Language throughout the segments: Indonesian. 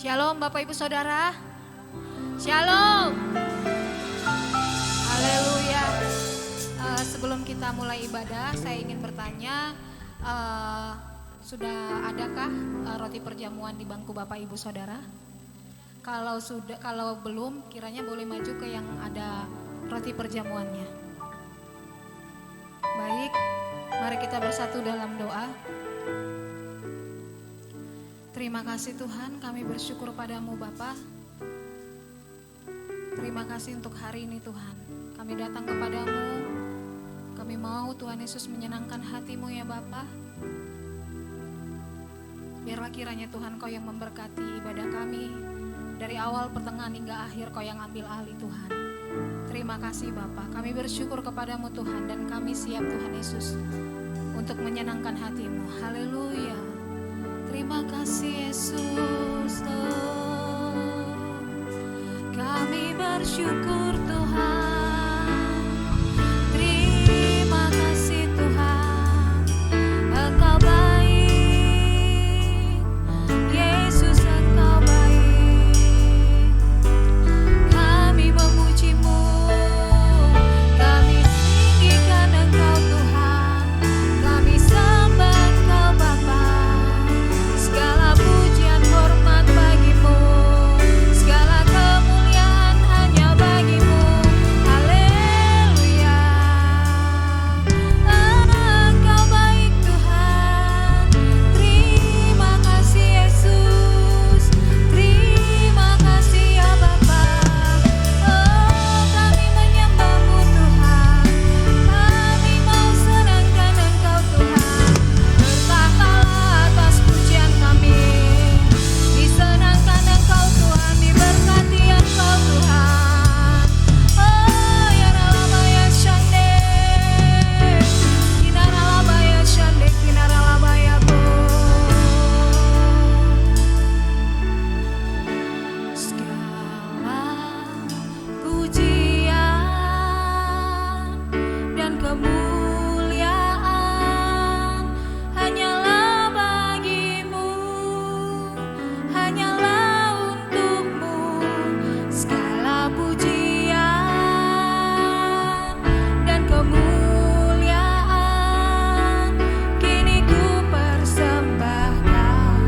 Shalom Bapak Ibu Saudara. Shalom. Haleluya. Sebelum kita mulai ibadah, saya ingin bertanya, sudah adakah roti perjamuan di bangku Bapak Ibu Saudara? Kalau belum, kiranya boleh maju ke yang ada roti perjamuannya. Baik, mari kita bersatu dalam doa. Terima kasih Tuhan, kami bersyukur padamu Bapa. Terima kasih untuk hari ini Tuhan. Kami datang kepadamu, kami mau Tuhan Yesus menyenangkan hatimu ya Bapa. Biarlah kiranya Tuhan Kau yang memberkati ibadah kami. Dari awal, pertengahan hingga akhir Kau yang ambil alih Tuhan. Terima kasih Bapa, kami bersyukur kepadamu Tuhan. Dan kami siap Tuhan Yesus untuk menyenangkan hatimu. Haleluya. Terima kasih Yesus. Kami bersyukur Tuhan. Terima kasih Tuhan. Engkau baik. Yesus Engkau baik. Kami memujimu. Kami tinggikan Engkau Tuhan. Kami sembah Engkau Bapa. Segala pujian hormat bagimu. Segala kemuliaan hanya bagimu. Haleluya. Engkau baik Tuhan. Terima kasih Yesus. Terima kasih ya Bapa. Oh, kami menyembahmu Tuhan. Kami mau senangkan Engkau Tuhan. Bertahtalah atas pujian kami. Disenangkan Engkau Tuhan, diberkati Engkau Tuhan. Oh ya Ralabaya Shande, Kinaralabaya Shande, Kinaralabaya Bo. Segala pujian dan kemuliaan hanyalah bagimu, hanyalah untukmu. Segala pujian dan kemuliaan kini ku persembahkan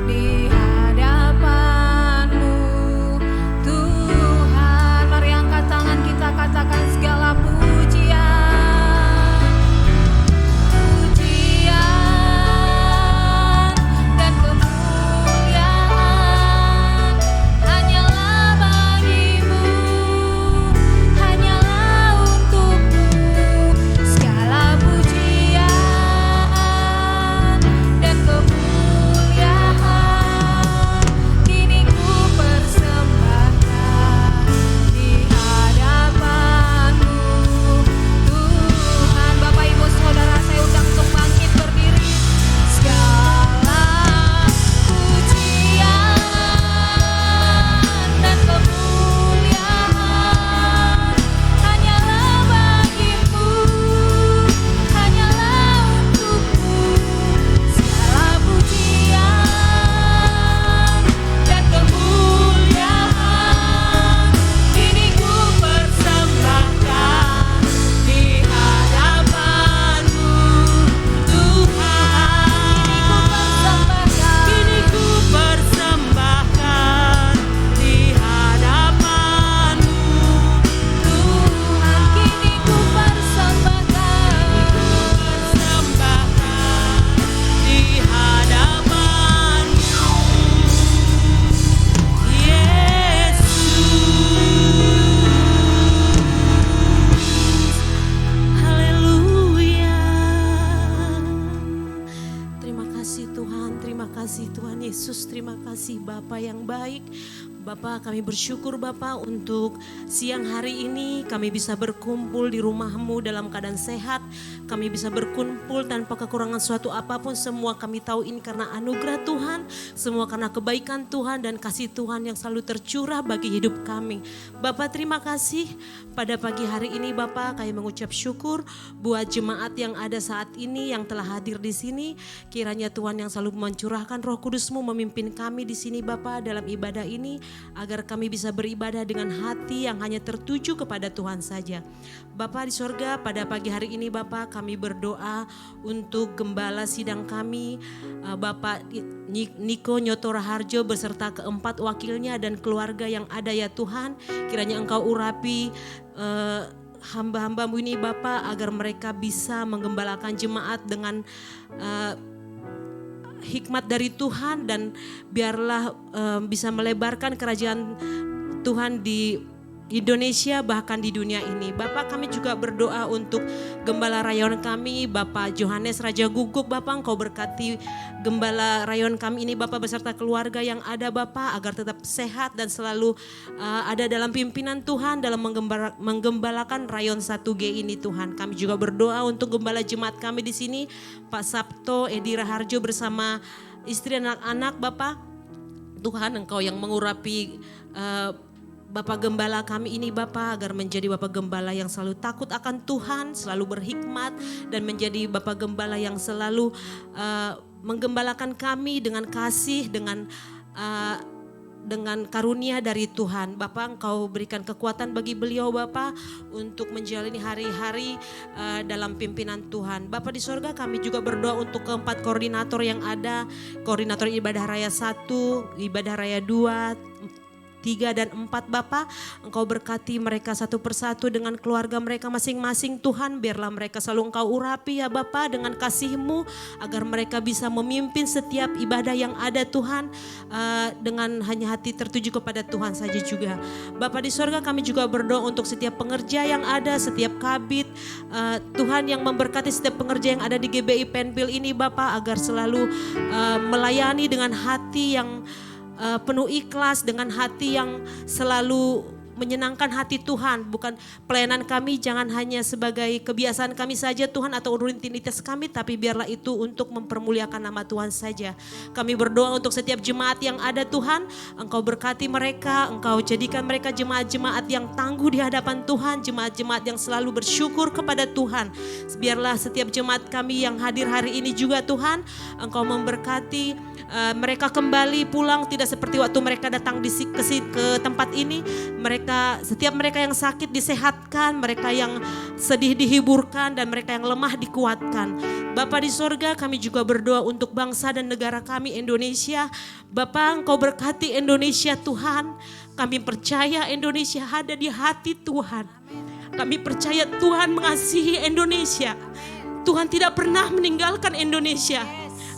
di hadapanmu Tuhan. Mari angkat tangan kita, katakan segala pujian, pujian dan kemuliaan hanyalah bagimu, hanyalah untukmu. Segala pujian dan kemuliaan kini ku persembahkan di hadapanmu Tuhan. Bapak Ibu Saudara, saya undang untuk bangkit berdiri. Segala pujian dan kemuliaan hanyalah bagimu, hanyalah untukmu. Segala pujian dan kemuliaan kini ku persembahkan di hadapanmu Tuhan. Kini ku persembahkan di hadapanmu Tuhan. Kini ku persembahkan di hadapanmu Yesus. Haleluya. Terima kasih Tuhan, terima kasih Tuhan Yesus, terima kasih Bapa yang baik. Bapa, kami bersyukur Bapa untuk siang hari ini kami bisa berkumpul di rumah-Mu dalam keadaan sehat. kami bisa berkumpul tanpa kekurangan suatu apapun. Semua kami tahu ini karena anugerah Tuhan, semua karena kebaikan Tuhan dan kasih Tuhan yang selalu tercurah bagi hidup kami. Bapak, terima kasih pada pagi hari ini Bapak, kami mengucap syukur buat jemaat yang ada saat ini yang telah hadir di sini. Kiranya Tuhan yang selalu mencurahkan Roh Kudus-Mu memimpin kami di sini Bapak dalam ibadah ini, agar kami bisa beribadah dengan hati yang hanya tertuju kepada Tuhan saja. Bapak di sorga, pada pagi hari ini Bapak, kami berdoa untuk gembala sidang kami, Bapak Niko Nyoto Raharjo beserta keempat wakilnya dan keluarga yang ada ya Tuhan. Kiranya Engkau urapi hamba-hamba-Mu ini Bapak, agar mereka bisa menggembalakan jemaat dengan hikmat dari Tuhan, dan biarlah bisa melebarkan kerajaan Tuhan di Indonesia bahkan di dunia ini. Bapak, kami juga berdoa untuk gembala rayon kami Bapak Johannes Raja Guguk. Bapak, Engkau berkati gembala rayon kami ini Bapak beserta keluarga yang ada Bapak, agar tetap sehat dan selalu ada dalam pimpinan Tuhan dalam menggembalakan rayon 1G ini Tuhan. Kami juga berdoa untuk gembala jemaat kami di sini Pak Sabto Edi Raharjo bersama istri anak-anak Bapak. Tuhan, Engkau yang mengurapi Bapak Gembala kami ini Bapak, agar menjadi Bapak Gembala yang selalu takut akan Tuhan, selalu berhikmat, dan menjadi Bapak Gembala yang selalu menggembalakan kami dengan kasih, dengan karunia dari Tuhan. Bapak, Engkau berikan kekuatan bagi beliau Bapak untuk menjalani hari-hari dalam pimpinan Tuhan. Bapak di sorga, kami juga berdoa untuk keempat koordinator yang ada, koordinator ibadah raya 1, ibadah raya 2, 3 dan 4 Bapak. Engkau berkati mereka satu persatu dengan keluarga mereka masing-masing Tuhan. Biarlah mereka selalu Engkau urapi ya Bapak dengan kasih-Mu, agar mereka bisa memimpin setiap ibadah yang ada Tuhan, dengan hanya hati tertuju kepada Tuhan saja juga. Bapak di sorga, kami juga berdoa untuk setiap pengerja yang ada, setiap kabit, Tuhan yang memberkati setiap pengerja yang ada di GBI Penpil ini Bapak, agar selalu melayani dengan hati yang penuh ikhlas, dengan hati yang selalu menyenangkan hati Tuhan. Bukan pelayanan kami jangan hanya sebagai kebiasaan kami saja Tuhan atau rutinitas kami, tapi biarlah itu untuk mempermuliakan nama Tuhan saja. Kami berdoa untuk setiap jemaat yang ada Tuhan, Engkau berkati mereka, Engkau jadikan mereka jemaat-jemaat yang tangguh di hadapan Tuhan, jemaat-jemaat yang selalu bersyukur kepada Tuhan. Biarlah setiap jemaat kami yang hadir hari ini juga Tuhan, Engkau memberkati mereka kembali pulang tidak seperti waktu mereka datang ke tempat ini. Setiap mereka yang sakit disehatkan, mereka yang sedih dihiburkan, dan mereka yang lemah dikuatkan. Bapa di sorga, kami juga berdoa untuk bangsa dan negara kami Indonesia. Bapa, Engkau berkati Indonesia Tuhan. Kami percaya Indonesia ada di hati Tuhan. Kami percaya Tuhan mengasihi Indonesia. Tuhan tidak pernah meninggalkan Indonesia.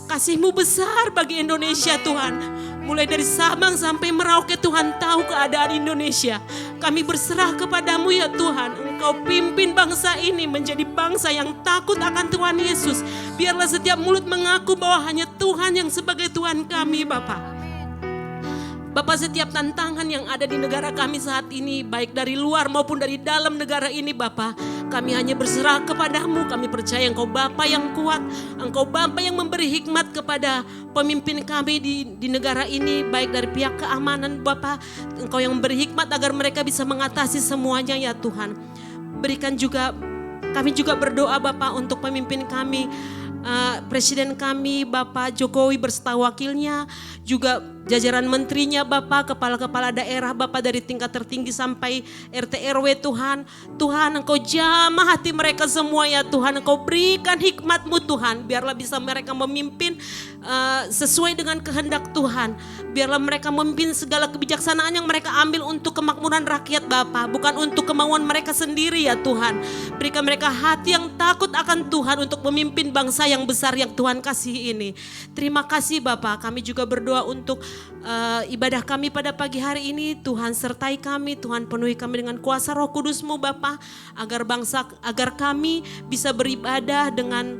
Kasih-Mu besar bagi Indonesia Tuhan. Mulai dari Sabang sampai Merauke Tuhan tahu keadaan Indonesia. Kami berserah kepada-Mu ya Tuhan. Engkau pimpin bangsa ini menjadi bangsa yang takut akan Tuhan Yesus. Biarlah setiap mulut mengaku bahwa hanya Tuhan yang sebagai Tuhan kami Bapa. Bapak, setiap tantangan yang ada di negara kami saat ini, baik dari luar maupun dari dalam negara ini Bapak, kami hanya berserah kepada-Mu. Kami percaya Engkau Bapa yang kuat, Engkau Bapa yang memberi hikmat kepada pemimpin kami di negara ini, baik dari pihak keamanan Bapak. Engkau yang memberi hikmat agar mereka bisa mengatasi semuanya ya Tuhan. Berikan juga, kami juga berdoa Bapak untuk pemimpin kami, Presiden kami Bapak Jokowi berserta wakilnya, juga jajaran menterinya Bapak, kepala-kepala daerah Bapak dari tingkat tertinggi sampai RT RW Tuhan. Tuhan, Engkau jamah hati mereka semua ya Tuhan. Engkau berikan hikmat-Mu Tuhan, biarlah bisa mereka memimpin sesuai dengan kehendak Tuhan. Biarlah mereka memimpin segala kebijaksanaan yang mereka ambil untuk kemakmuran rakyat Bapak, bukan untuk kemauan mereka sendiri ya Tuhan. Berikan mereka hati yang takut akan Tuhan untuk memimpin bangsa yang besar yang Tuhan kasih ini. Terima kasih Bapak. Kami juga berdoa untuk ibadah kami pada pagi hari ini. Tuhan sertai kami, Tuhan penuhi kami dengan kuasa Roh Kudus-Mu Bapak, agar kami bisa beribadah dengan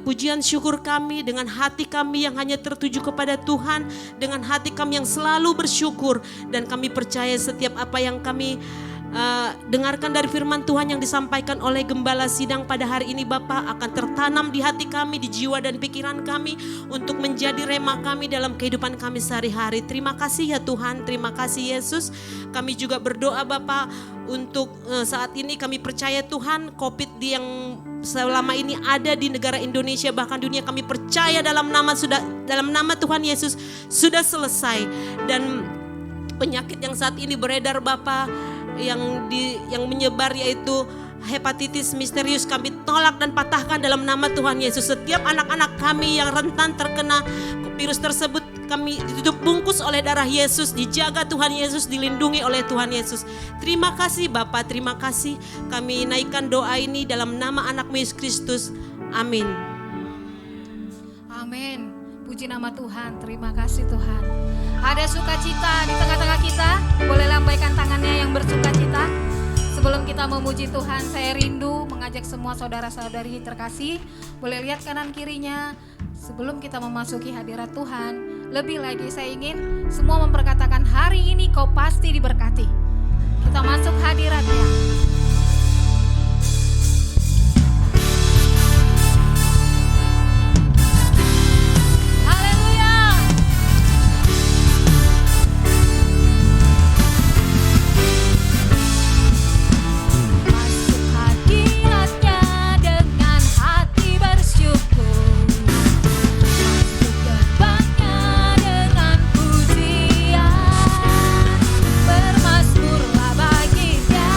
pujian syukur kami, dengan hati kami yang hanya tertuju kepada Tuhan, dengan hati kami yang selalu bersyukur. Dan kami percaya setiap apa yang kami dengarkan dari firman Tuhan yang disampaikan oleh Gembala Sidang pada hari ini Bapa, akan tertanam di hati kami, di jiwa dan pikiran kami untuk menjadi rema kami dalam kehidupan kami sehari-hari. Terima kasih ya Tuhan, terima kasih Yesus. Kami juga berdoa Bapa untuk saat ini kami percaya Tuhan COVID yang selama ini ada di negara Indonesia bahkan dunia, kami percaya dalam nama Tuhan Yesus sudah selesai. Dan penyakit yang saat ini beredar Bapa, yang menyebar yaitu hepatitis misterius, kami tolak dan patahkan dalam nama Tuhan Yesus. Setiap anak-anak kami yang rentan terkena virus tersebut, kami ditutup bungkus oleh darah Yesus, dijaga Tuhan Yesus, dilindungi oleh Tuhan Yesus. Terima kasih Bapa, terima kasih. Kami naikkan doa ini dalam nama anak-Mu Yesus Kristus. Amin. Amin. Puji nama Tuhan, terima kasih Tuhan. Ada sukacita di tengah-tengah kita, boleh lambaikan tangannya yang bersukacita. Sebelum kita memuji Tuhan, saya rindu mengajak semua saudara-saudari terkasih, boleh lihat kanan kirinya. Sebelum kita memasuki hadirat Tuhan, lebih lagi saya ingin semua memperkatakan hari ini kau pasti diberkati. Kita masuk hadiratnya. Bermasmurlah bagi Dia,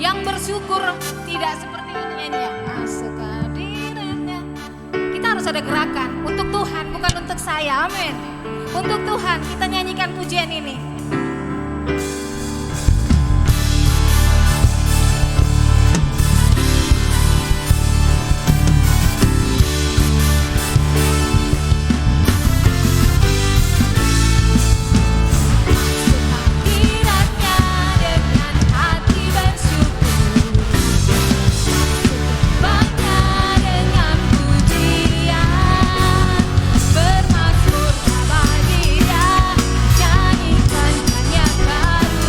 Yang bersyukur tidak seperti nyanyiannya. Masuk hadiratnya. Kita harus ada gerakan untuk Tuhan, bukan untuk saya. Amin. Untuk Tuhan kita nyanyikan pujian ini. Bermasmurlah bagi Dia, nyanyikan nyanyian baru.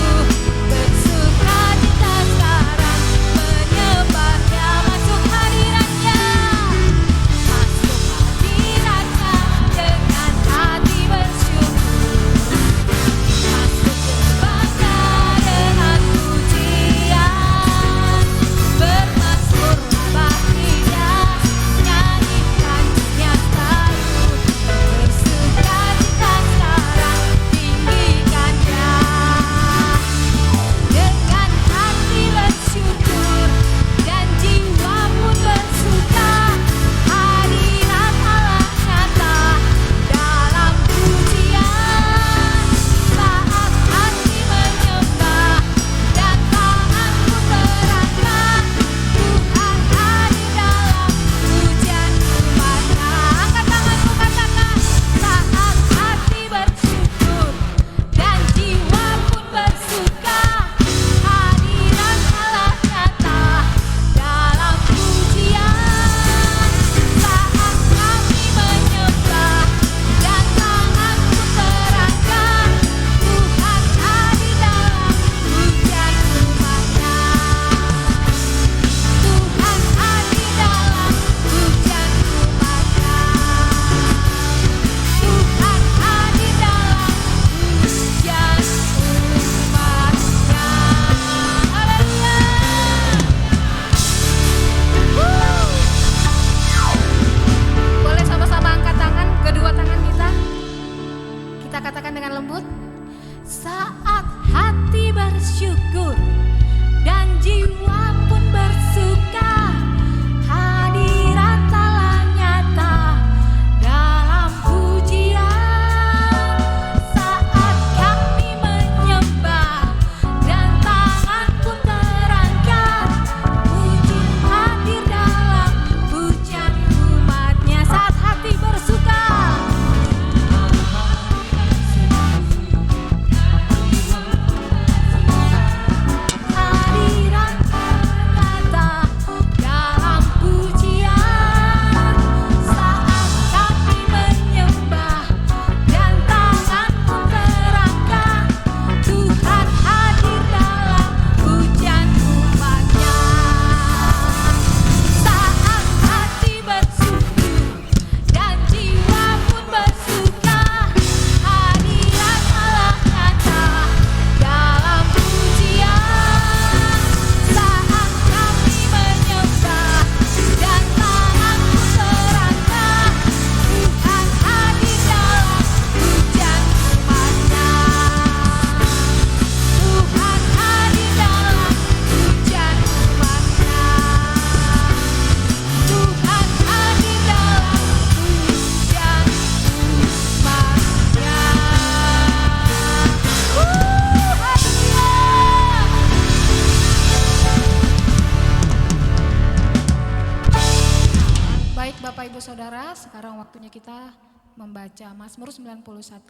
saudara, sekarang waktunya kita membaca Mazmur 91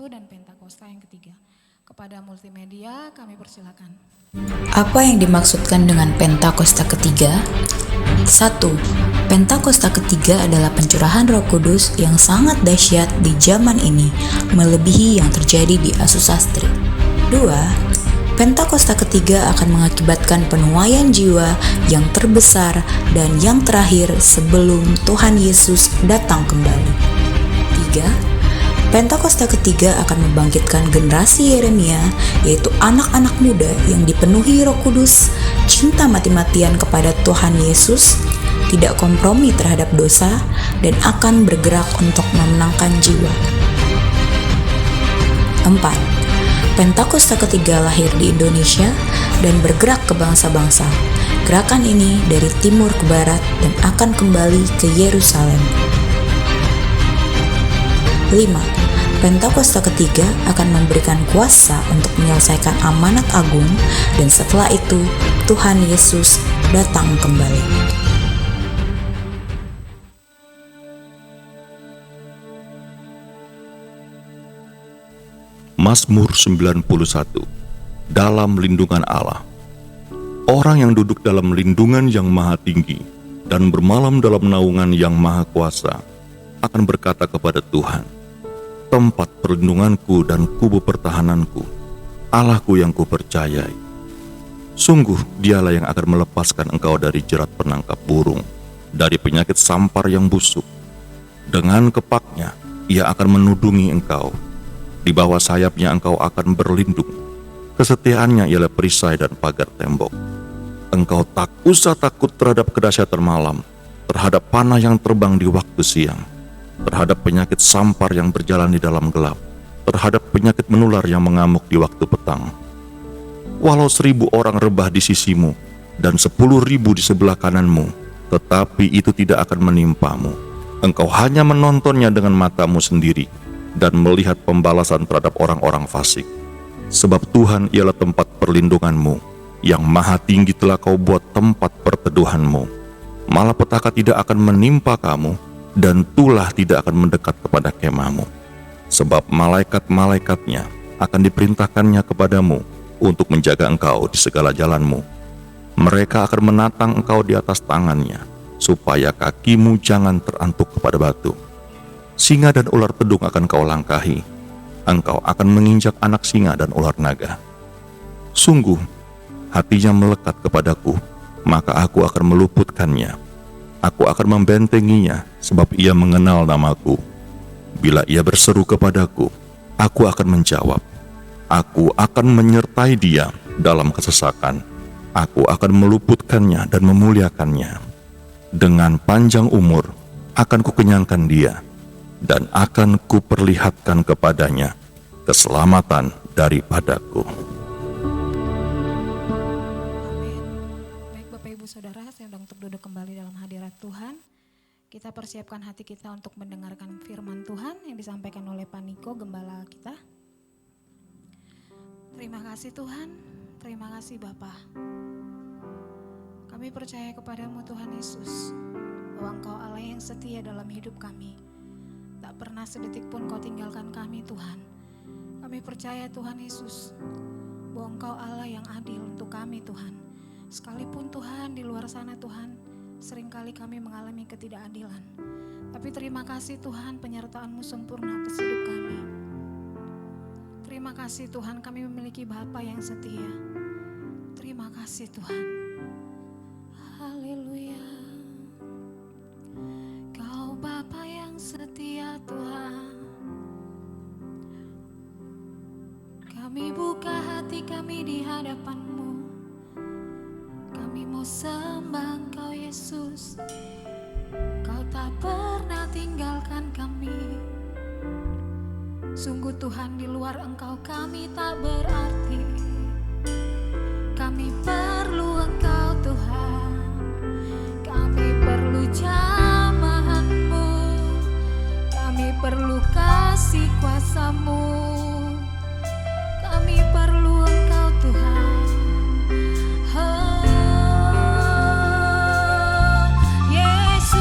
dan Pentakosta yang ketiga. Kepada multimedia kami persilakan. Apa yang dimaksudkan dengan Pentakosta ketiga? 1. Pentakosta ketiga adalah pencurahan Roh Kudus yang sangat dahsyat di zaman ini, melebihi yang terjadi di Asusastri. 2. Pentakosta ketiga akan mengakibatkan penuaian jiwa yang terbesar dan yang terakhir sebelum Tuhan Yesus datang kembali. 3. Pentakosta ketiga akan membangkitkan generasi Yeremia, yaitu anak-anak muda yang dipenuhi Roh Kudus, cinta mati-matian kepada Tuhan Yesus, tidak kompromi terhadap dosa, dan akan bergerak untuk memenangkan jiwa. 4. Pentakosta ketiga lahir di Indonesia dan bergerak ke bangsa-bangsa. Gerakan ini dari timur ke barat dan akan kembali ke Yerusalem. 5. Pentakosta ketiga akan memberikan kuasa untuk menyelesaikan amanat agung dan setelah itu Tuhan Yesus datang kembali. Mazmur 91. Dalam lindungan Allah. Orang yang duduk dalam lindungan yang maha tinggi dan bermalam dalam naungan yang maha kuasa akan berkata kepada Tuhan, tempat perlindunganku dan kubu pertahananku, Allahku yang kupercayai. Sungguh dialah yang akan melepaskan engkau dari jerat penangkap burung, dari penyakit sampar yang busuk. Dengan kepaknya ia akan menudungi engkau. Di bawah sayapnya engkau akan berlindung. Kesetiaannya ialah perisai dan pagar tembok. Engkau tak usah takut terhadap kedahsyatan malam, terhadap panah yang terbang di waktu siang, terhadap penyakit sampar yang berjalan di dalam gelap, terhadap penyakit menular yang mengamuk di waktu petang. Walau 1.000 orang rebah di sisimu dan 10.000 di sebelah kananmu, tetapi itu tidak akan menimpamu. Engkau hanya menontonnya dengan matamu sendiri dan melihat pembalasan terhadap orang-orang fasik. Sebab Tuhan ialah tempat perlindunganmu, yang maha tinggi telah kau buat tempat perteduhanmu. Malapetaka tidak akan menimpa kamu, dan tulah tidak akan mendekat kepada kemahmu. Sebab malaikat-malaikatnya akan diperintahkannya kepadamu untuk menjaga engkau di segala jalanmu. Mereka akan menatang engkau di atas tangannya, supaya kakimu jangan terantuk kepada batu. Singa dan ular pedung akan kau langkahi. Engkau akan menginjak anak singa dan ular naga. Sungguh, hatinya melekat kepadaku, maka aku akan meluputkannya. Aku akan membentenginya, sebab ia mengenal namaku. Bila ia berseru kepadaku, aku akan menjawab. Aku akan menyertai dia dalam kesesakan. Aku akan meluputkannya dan memuliakannya. Dengan panjang umur akan kukenyangkan dia, dan akan kuperlihatkan kepadanya keselamatan daripadaku. Amin. Baik Bapak Ibu Saudara, saya undang untuk duduk kembali dalam hadirat Tuhan. Kita persiapkan hati kita untuk mendengarkan firman Tuhan yang disampaikan oleh Pak Niko, gembala kita. Terima kasih Tuhan, terima kasih Bapa. Kami percaya kepadamu Tuhan Yesus, bahwa Engkau Allah yang setia dalam hidup kami. Tak pernah sedetik pun Kau tinggalkan kami Tuhan. Kami percaya Tuhan Yesus, bahwa Engkau Allah yang adil untuk kami Tuhan. Sekalipun Tuhan di luar sana Tuhan, seringkali kami mengalami ketidakadilan. Tapi terima kasih Tuhan, penyertaan-Mu sempurna atas hidup kami. Terima kasih Tuhan, kami memiliki Bapa yang setia. Terima kasih Tuhan. Haleluya. Kau Bapa yang setia Tuhan. Kami buka hati kami di hadapan-Mu. Kami mau sembah Engkau Yesus. Kau tak pernah tinggalkan kami. Sungguh Tuhan, di luar Engkau kami tak berarti. Kami perlu Engkau Tuhan. Kami perlu jamahan-Mu. Kami perlu kasih kuasa-Mu. Kami perlu Engkau Tuhan. Oh, Yesus.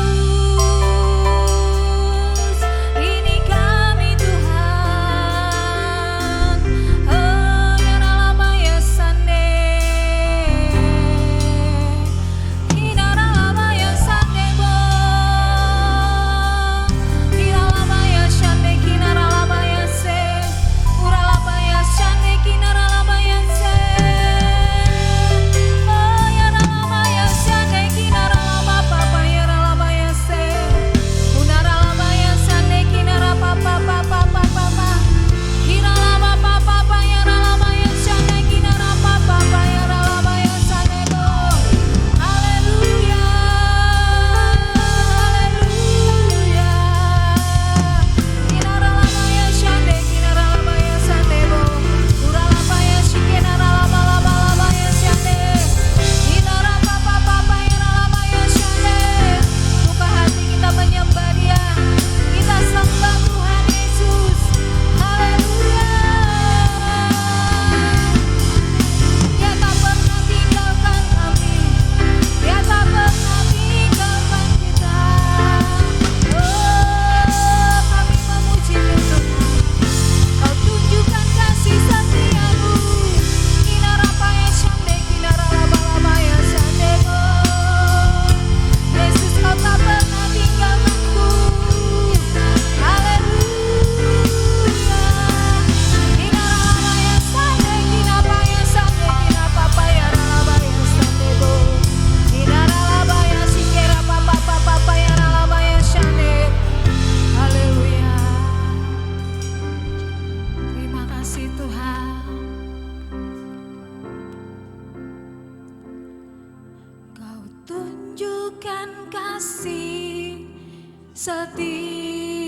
tunjukkan kasih setiamu.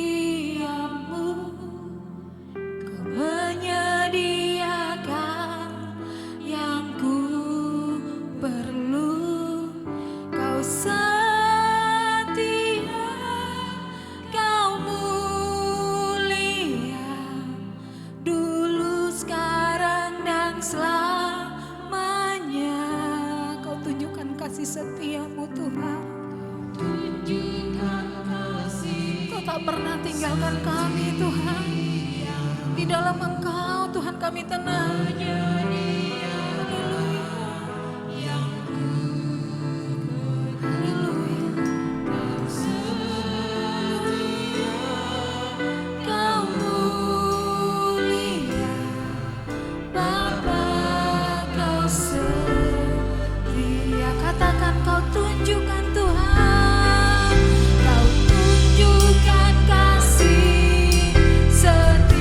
Kau menyediakan yang ku perlu. Kau setia, kau mulia, dulu, sekarang, dan selamanya. Kau tunjukkan kasih setiamu Tuhan. Kau tak pernah tinggalkan kami Tuhan. Di dalam Engkau Tuhan kami tenang. Kau mulia, Bapa, Kau setia. Katakan kau tunjukkan Tuhan. Kau tunjukkan kasih setiamu.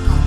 Kau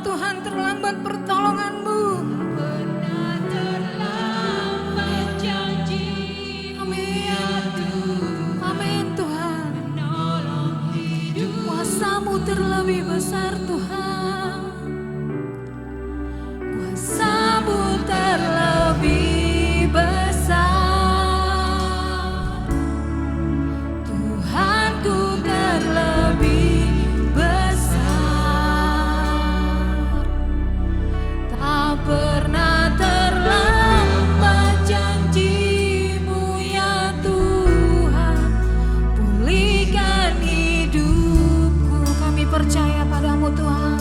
Tuhan terlambat pertolongan-Mu. Amin Tuhan. Kuasa-Mu terlebih besar Tuhan. Kuasa-Mu terlebih besar. Tuhanku terlebih besar. Tak pernah terlambat janji-Mu ya Tuhan. Pulihkan hidupku. Kami percaya padamu Tuhan.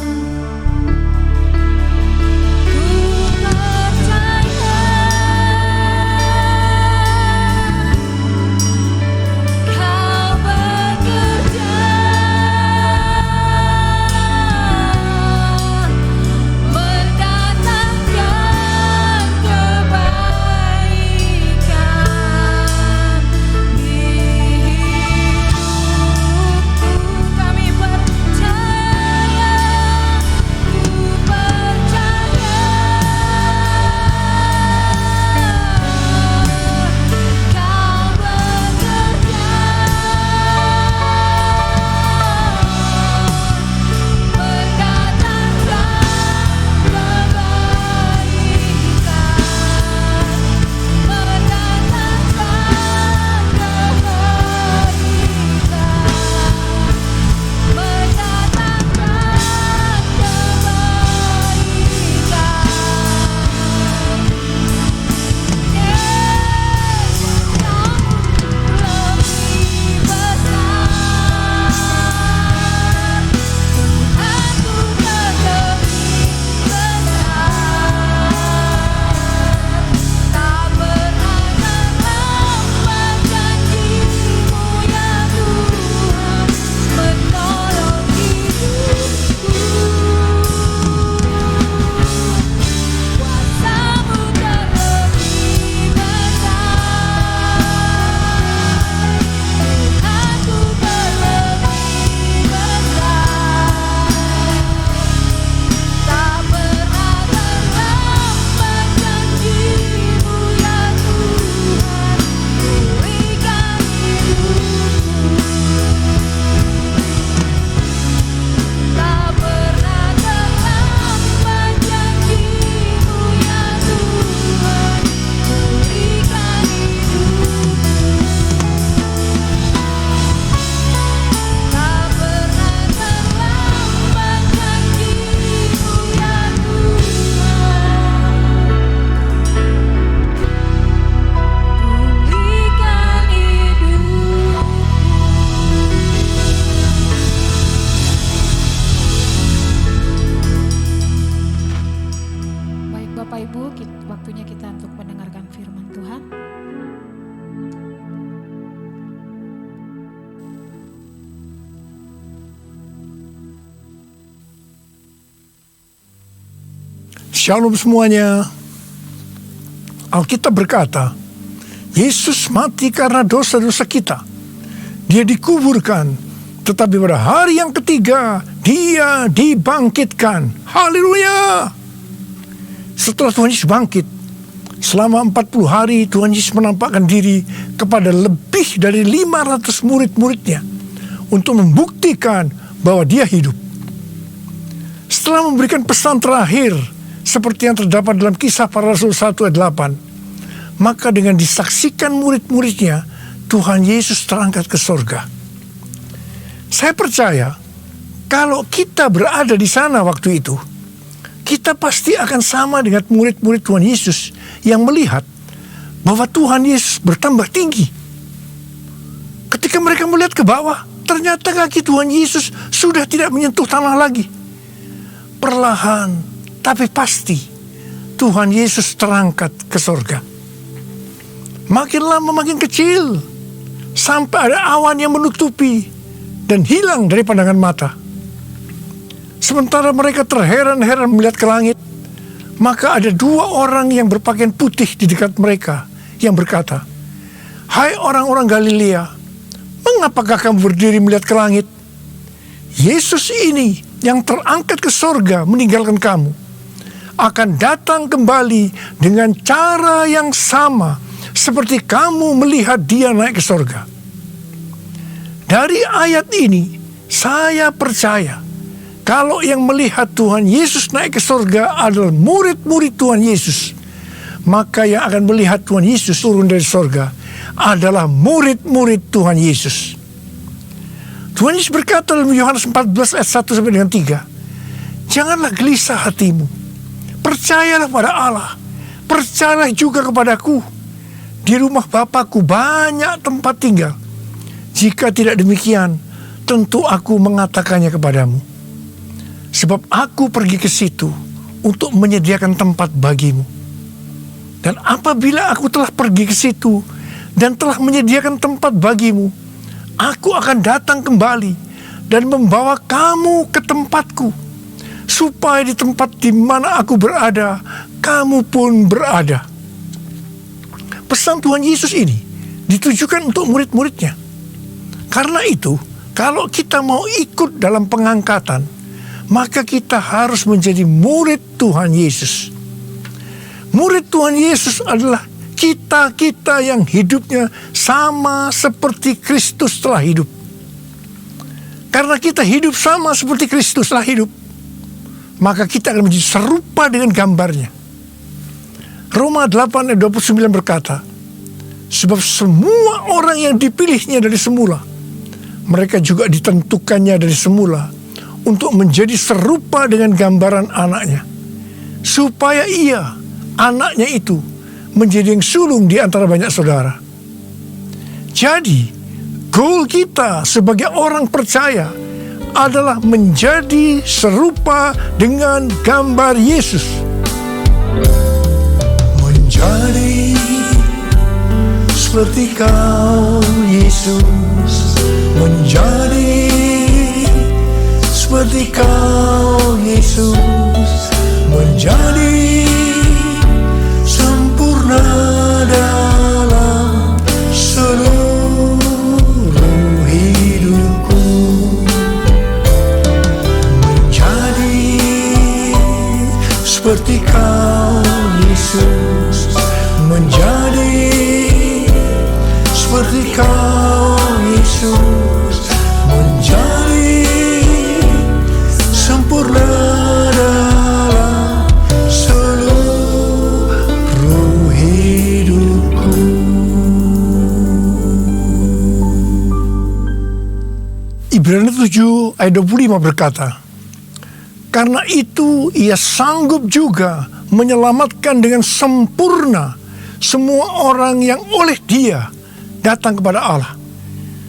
Ku percaya Kau bekerja mendatangkan kebaikan di hidupku. Kami percaya, ku percaya Kau bekerja waktunya kita untuk mendengarkan firman Tuhan. Shalom semuanya. Alkitab berkata, Yesus mati karena dosa-dosa kita. Dia dikuburkan, tetapi pada hari yang ketiga, dia dibangkitkan. Haleluya! Setelah Tuhan Yesus bangkit, selama 40 hari Tuhan Yesus menampakkan diri kepada lebih dari 500 murid-muridnya untuk membuktikan bahwa dia hidup. Setelah memberikan pesan terakhir seperti yang terdapat dalam Kisah Para Rasul 1 ayat 8, maka dengan disaksikan murid-muridnya, Tuhan Yesus terangkat ke sorga. Saya percaya kalau kita berada di sana waktu itu, kita pasti akan sama dengan murid-murid Tuhan Yesus yang melihat bahwa Tuhan Yesus bertambah tinggi. Ketika mereka melihat ke bawah, ternyata kaki Tuhan Yesus sudah tidak menyentuh tanah lagi. Perlahan tapi pasti Tuhan Yesus terangkat ke sorga. Makin lama makin kecil, sampai ada awan yang menutupi dan hilang dari pandangan mata. Sementara mereka terheran-heran melihat ke langit, maka ada 2 orang yang berpakaian putih di dekat mereka yang berkata, "Hai orang-orang Galilea, mengapakah kamu berdiri melihat ke langit? Yesus ini yang terangkat ke sorga meninggalkan kamu akan datang kembali dengan cara yang sama seperti kamu melihat dia naik ke sorga. Dari ayat ini saya percaya kalau yang melihat Tuhan Yesus naik ke sorga adalah murid-murid Tuhan Yesus, maka yang akan melihat Tuhan Yesus turun dari sorga adalah murid-murid Tuhan Yesus. Tuhan Yesus berkata dalam Yohanes 14 ayat 1 sampai dengan 3, janganlah gelisah hatimu, percayalah pada Allah, percayalah juga kepadaku. Di rumah Bapa-Ku banyak tempat tinggal. Jika tidak demikian, tentu aku mengatakannya kepadamu. Sebab aku pergi ke situ untuk menyediakan tempat bagimu. Dan apabila aku telah pergi ke situ dan telah menyediakan tempat bagimu, aku akan datang kembali dan membawa kamu ke tempatku, supaya di tempat di mana aku berada, kamu pun berada. Pesan Tuhan Yesus ini ditujukan untuk murid-muridnya. Karena itu, kalau kita mau ikut dalam pengangkatan, maka kita harus menjadi murid Tuhan Yesus. Murid Tuhan Yesus adalah kita-kita yang hidupnya sama seperti Kristus telah hidup. Karena kita hidup sama seperti Kristus telah hidup, maka kita akan menjadi serupa dengan gambarnya. Roma 8 ayat 29 berkata, sebab semua orang yang dipilihnya dari semula, mereka juga ditentukannya dari semula untuk menjadi serupa dengan gambaran anaknya, supaya ia, anaknya itu, menjadi yang sulung di antara banyak saudara. Jadi, goal kita sebagai orang percaya adalah menjadi serupa dengan gambar Yesus. Menjadi seperti kau, Yesus. Menjadi seperti kau, Yesus. Menjadi sempurna dalam seluruh hidupku. Menjadi seperti kau, Yesus. Menjadi seperti kau, Yesus. Menjadi sempurna dalam seluruh hidupku. Ibrani 7 ayat 25 berkata, karena itu ia sanggup juga menyelamatkan dengan sempurna semua orang yang oleh dia datang kepada Allah.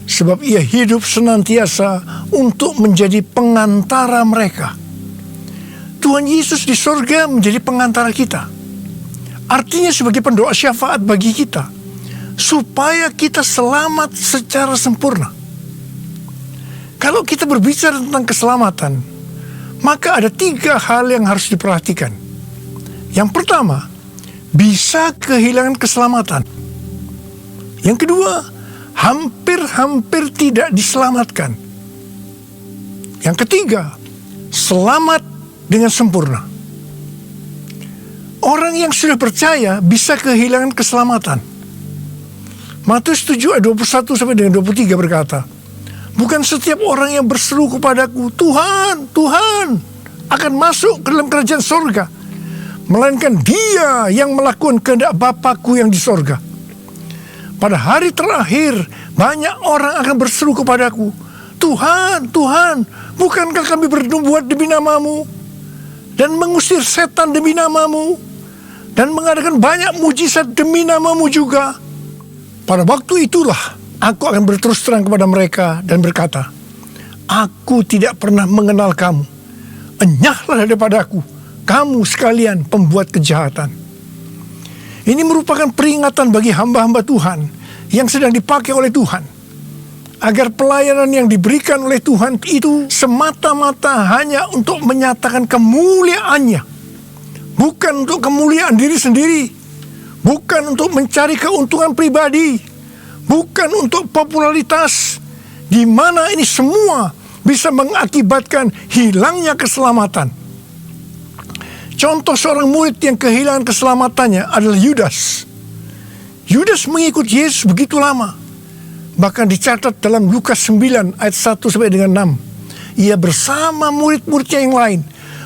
Sebab ia hidup senantiasa untuk menjadi pengantara mereka. Tuhan Yesus di sorga menjadi pengantara kita. Artinya sebagai pendoa syafaat bagi kita, supaya kita selamat secara sempurna. Kalau kita berbicara tentang keselamatan, maka ada 3 hal yang harus diperhatikan. Yang pertama, bisa kehilangan keselamatan. Yang kedua, hampir-hampir tidak diselamatkan. Yang ketiga, selamat dengan sempurna. Orang yang sudah percaya bisa kehilangan keselamatan. Matius 7 ayat 21 sampai dengan 23 berkata, bukan setiap orang yang berseru kepadaku, Tuhan, Tuhan, akan masuk ke dalam kerajaan sorga, melainkan dia yang melakukan kehendak Bapa-Ku yang di sorga. Pada hari terakhir, banyak orang akan berseru kepadaku, Tuhan, Tuhan, bukankah kami bernubuat demi namamu, dan mengusir setan demi namamu, dan mengadakan banyak mujizat demi namamu juga? Pada waktu itulah, aku akan berterus terang kepada mereka dan berkata, aku tidak pernah mengenal kamu. Enyahlah daripadaku, kamu sekalian pembuat kejahatan. Ini merupakan peringatan bagi hamba-hamba Tuhan yang sedang dipakai oleh Tuhan, agar pelayanan yang diberikan oleh Tuhan itu semata-mata hanya untuk menyatakan kemuliaan-Nya, bukan untuk kemuliaan diri sendiri, bukan untuk mencari keuntungan pribadi, bukan untuk popularitas, di mana ini semua bisa mengakibatkan hilangnya keselamatan. Contoh seorang murid yang kehilangan keselamatannya adalah Yudas. Yudas mengikut Yesus begitu lama. Bahkan dicatat dalam Lukas 9 ayat 1 sampai dengan 6. Ia bersama murid-muridnya yang lain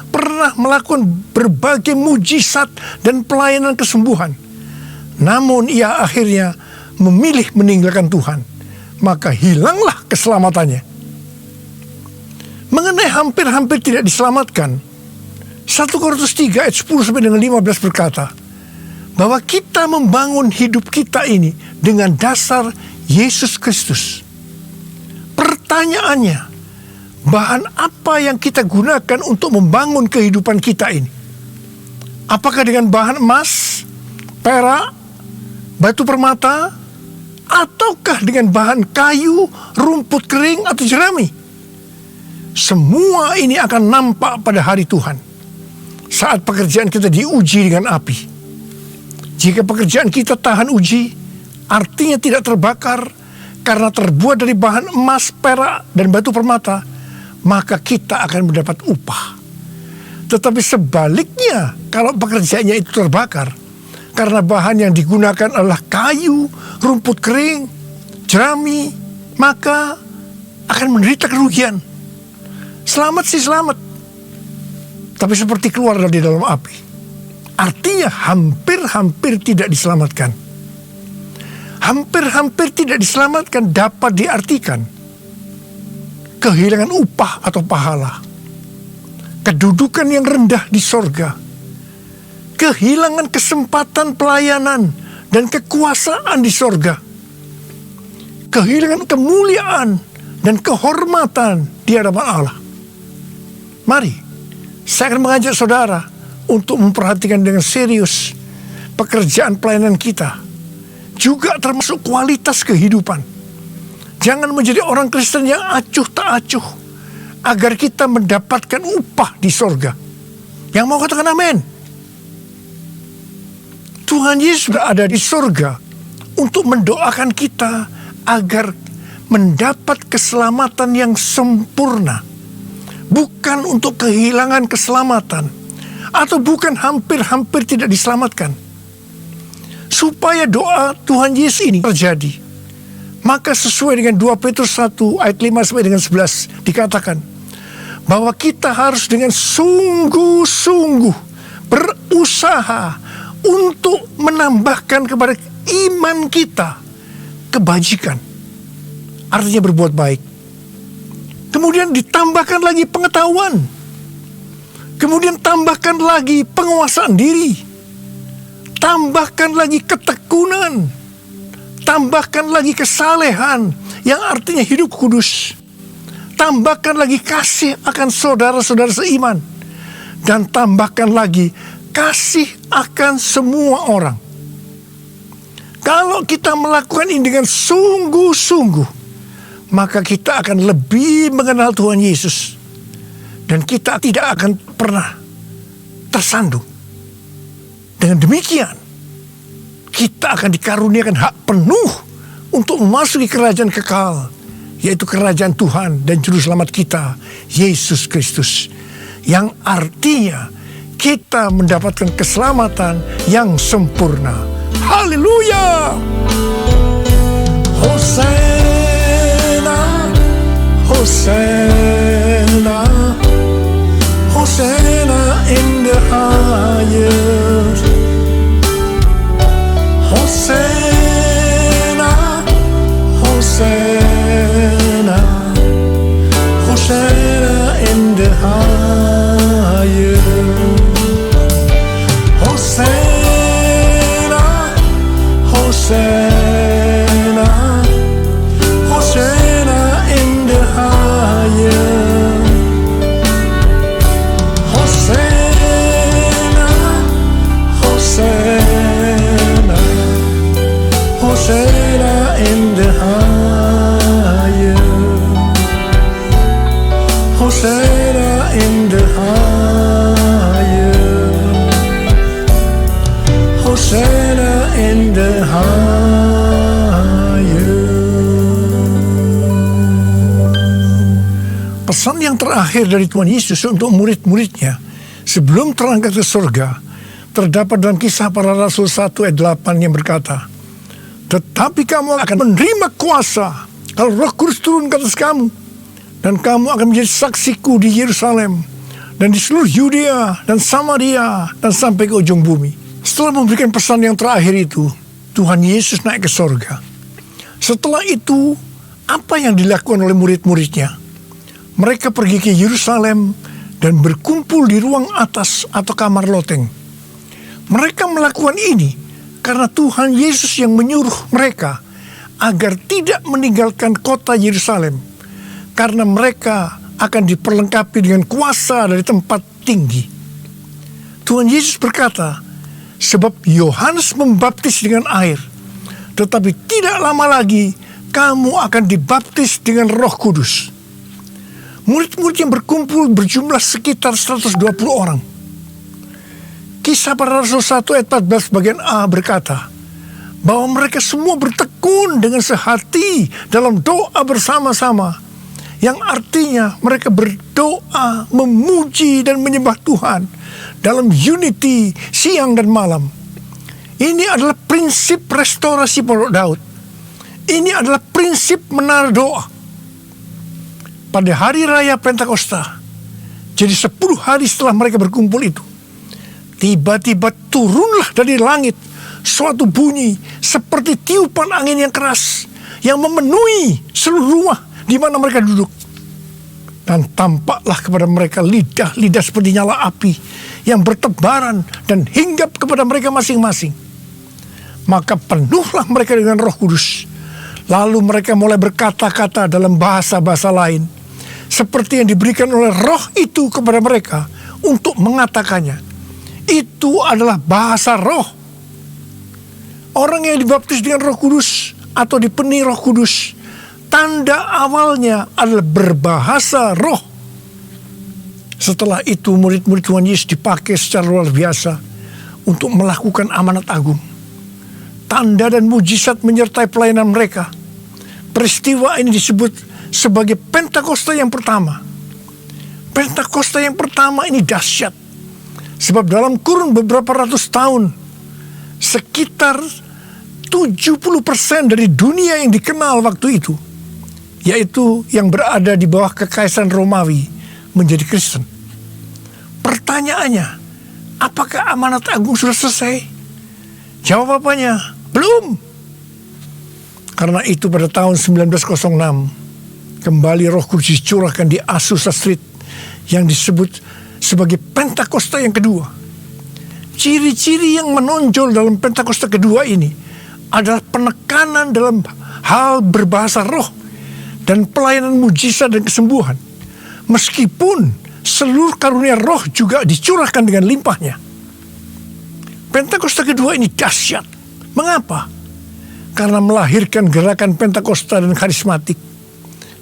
pernah melakukan berbagai mujizat dan pelayanan kesembuhan. Namun ia akhirnya memilih meninggalkan Tuhan. Maka hilanglah keselamatannya. Mengenai hampir-hampir tidak diselamatkan, 1 Korintus 3 ayat 10 sampai dengan 15 berkata bahwa kita membangun hidup kita ini dengan dasar Yesus Kristus. Pertanyaannya, bahan apa yang kita gunakan untuk membangun kehidupan kita ini? Apakah dengan bahan emas, perak, batu permata, ataukah dengan bahan kayu, rumput kering, atau jerami? Semua ini akan nampak pada hari Tuhan, saat pekerjaan kita diuji dengan api. Jika pekerjaan kita tahan uji, artinya tidak terbakar karena terbuat dari bahan emas, perak, dan batu permata, maka kita akan mendapat upah. Tetapi sebaliknya, kalau pekerjaannya itu terbakar karena bahan yang digunakan adalah kayu, rumput kering, jerami, maka akan menderita kerugian. Selamat sih selamat, tapi seperti keluar dari dalam api. Artinya hampir-hampir tidak diselamatkan. Hampir-hampir tidak diselamatkan dapat diartikan kehilangan upah atau pahala, kedudukan yang rendah di sorga, kehilangan kesempatan pelayanan dan kekuasaan di sorga, kehilangan kemuliaan dan kehormatan di hadapan Allah. Mari, saya akan mengajak saudara untuk memperhatikan dengan serius pekerjaan pelayanan kita, juga termasuk kualitas kehidupan. Jangan menjadi orang Kristen yang acuh tak acuh, agar kita mendapatkan upah di sorga. Yang mau katakan amin? Tuhan Yesus sudah ada di sorga untuk mendoakan kita agar mendapat keselamatan yang sempurna. Bukan untuk kehilangan keselamatan, atau bukan hampir-hampir tidak diselamatkan. Supaya doa Tuhan Yesus ini terjadi, maka sesuai dengan 2 Petrus 1 ayat 5 sampai dengan 11 dikatakan bahwa kita harus dengan sungguh-sungguh berusaha untuk menambahkan kepada iman kita kebajikan, artinya berbuat baik. Kemudian ditambahkan lagi pengetahuan, kemudian tambahkan lagi penguasaan diri, tambahkan lagi ketekunan, tambahkan lagi kesalehan yang artinya hidup kudus, tambahkan lagi kasih akan saudara-saudara seiman, dan tambahkan lagi kasih akan semua orang. Kalau kita melakukan ini dengan sungguh-sungguh, maka kita akan lebih mengenal Tuhan Yesus, dan kita tidak akan pernah tersandung. Dengan demikian, kita akan dikaruniakan hak penuh untuk memasuki kerajaan kekal, yaitu kerajaan Tuhan dan Juru Selamat kita, Yesus Kristus, yang artinya kita mendapatkan keselamatan yang sempurna. Haleluya! Hosana, Hosana, Hosana in the highest. Hosana, Hosana, Hosana in the highest. Hosana, Hosana, Hosana in the highest. Hosana, Hosana, Hosana in the highest. Hosana in the highest. Hosana in the highest. Pesan yang terakhir dari Tuhan Yesus untuk murid-muridnya sebelum terangkat ke surga terdapat dalam Kisah Para Rasul 1 ayat 8 yang berkata, tetapi kamu akan menerima kuasa kalau Roh Kudus turun ke atas kamu, dan kamu akan menjadi saksiku di Yerusalem dan di seluruh Yudea dan Samaria dan sampai ke ujung bumi. Setelah memberikan pesan yang terakhir itu, Tuhan Yesus naik ke surga. Setelah itu, apa yang dilakukan oleh murid-muridnya? Mereka pergi ke Yerusalem dan berkumpul di ruang atas atau kamar loteng. Mereka melakukan ini karena Tuhan Yesus yang menyuruh mereka agar tidak meninggalkan kota Yerusalem, karena mereka akan diperlengkapi dengan kuasa dari tempat tinggi. Tuhan Yesus berkata, sebab Yohanes membaptis dengan air, tetapi tidak lama lagi kamu akan dibaptis dengan Roh Kudus. Murid-murid yang berkumpul berjumlah sekitar 120 orang. Kisah Para Rasul 1 ayat 14 bagian A berkata bahwa mereka semua bertekun dengan sehati dalam doa bersama-sama, yang artinya mereka berdoa, memuji dan menyembah Tuhan dalam unity siang dan malam. Ini adalah prinsip restorasi Pondok Daud. Ini adalah prinsip menara doa. Pada hari raya Pentakosta, jadi 10 hari setelah mereka berkumpul itu, tiba-tiba turunlah dari langit suatu bunyi seperti tiupan angin yang keras yang memenuhi seluruh rumah di mana mereka duduk. Dan tampaklah kepada mereka lidah-lidah seperti nyala api yang bertebaran dan hinggap kepada mereka masing-masing. Maka penuhlah mereka dengan Roh Kudus. Lalu mereka mulai berkata-kata dalam bahasa-bahasa lain, seperti yang diberikan oleh Roh itu kepada mereka untuk mengatakannya. Itu adalah bahasa roh. Orang yang dibaptis dengan Roh Kudus atau dipenuhi Roh Kudus, tanda awalnya adalah berbahasa roh. Setelah itu murid-murid Tuhan Yesus dipakai secara luar biasa untuk melakukan amanat agung. Tanda dan mujizat menyertai pelayanan mereka. Peristiwa ini disebut sebagai Pentakosta yang pertama. Pentakosta yang pertama ini dahsyat. Sebab dalam kurun beberapa ratus tahun, sekitar 70% dari dunia yang dikenal waktu itu, yaitu yang berada di bawah kekaisaran Romawi, menjadi Kristen. Pertanyaannya, apakah amanat agung sudah selesai? Jawabannya, belum. Karena itu pada tahun 1906, kembali Roh Kudus dicurahkan di Azusa Street yang disebut sebagai Pentakosta yang kedua. Ciri-ciri yang menonjol dalam Pentakosta kedua ini adalah penekanan dalam hal berbahasa roh dan pelayanan mujizat dan kesembuhan. Meskipun seluruh karunia roh juga dicurahkan dengan limpahnya. Pentakosta kedua ini dahsyat. Mengapa? Karena melahirkan gerakan Pentakosta dan karismatik.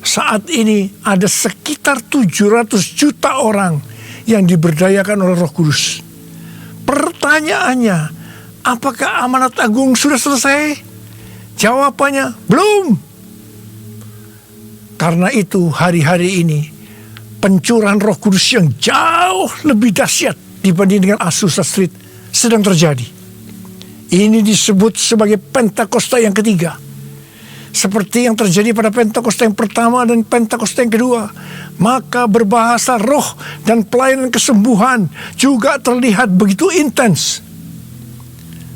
Saat ini ada sekitar 700 juta orang yang diberdayakan oleh Roh Kudus. Pertanyaannya, apakah amanat agung sudah selesai? Jawabannya, belum. Karena itu hari-hari ini pencurahan Roh Kudus yang jauh lebih dahsyat dibanding dengan Azusa Street sedang terjadi. Ini disebut sebagai Pentakosta yang ketiga. Seperti yang terjadi pada Pentakosta yang pertama dan Pentakosta yang kedua, maka berbahasa roh dan pelayanan kesembuhan juga terlihat begitu intens.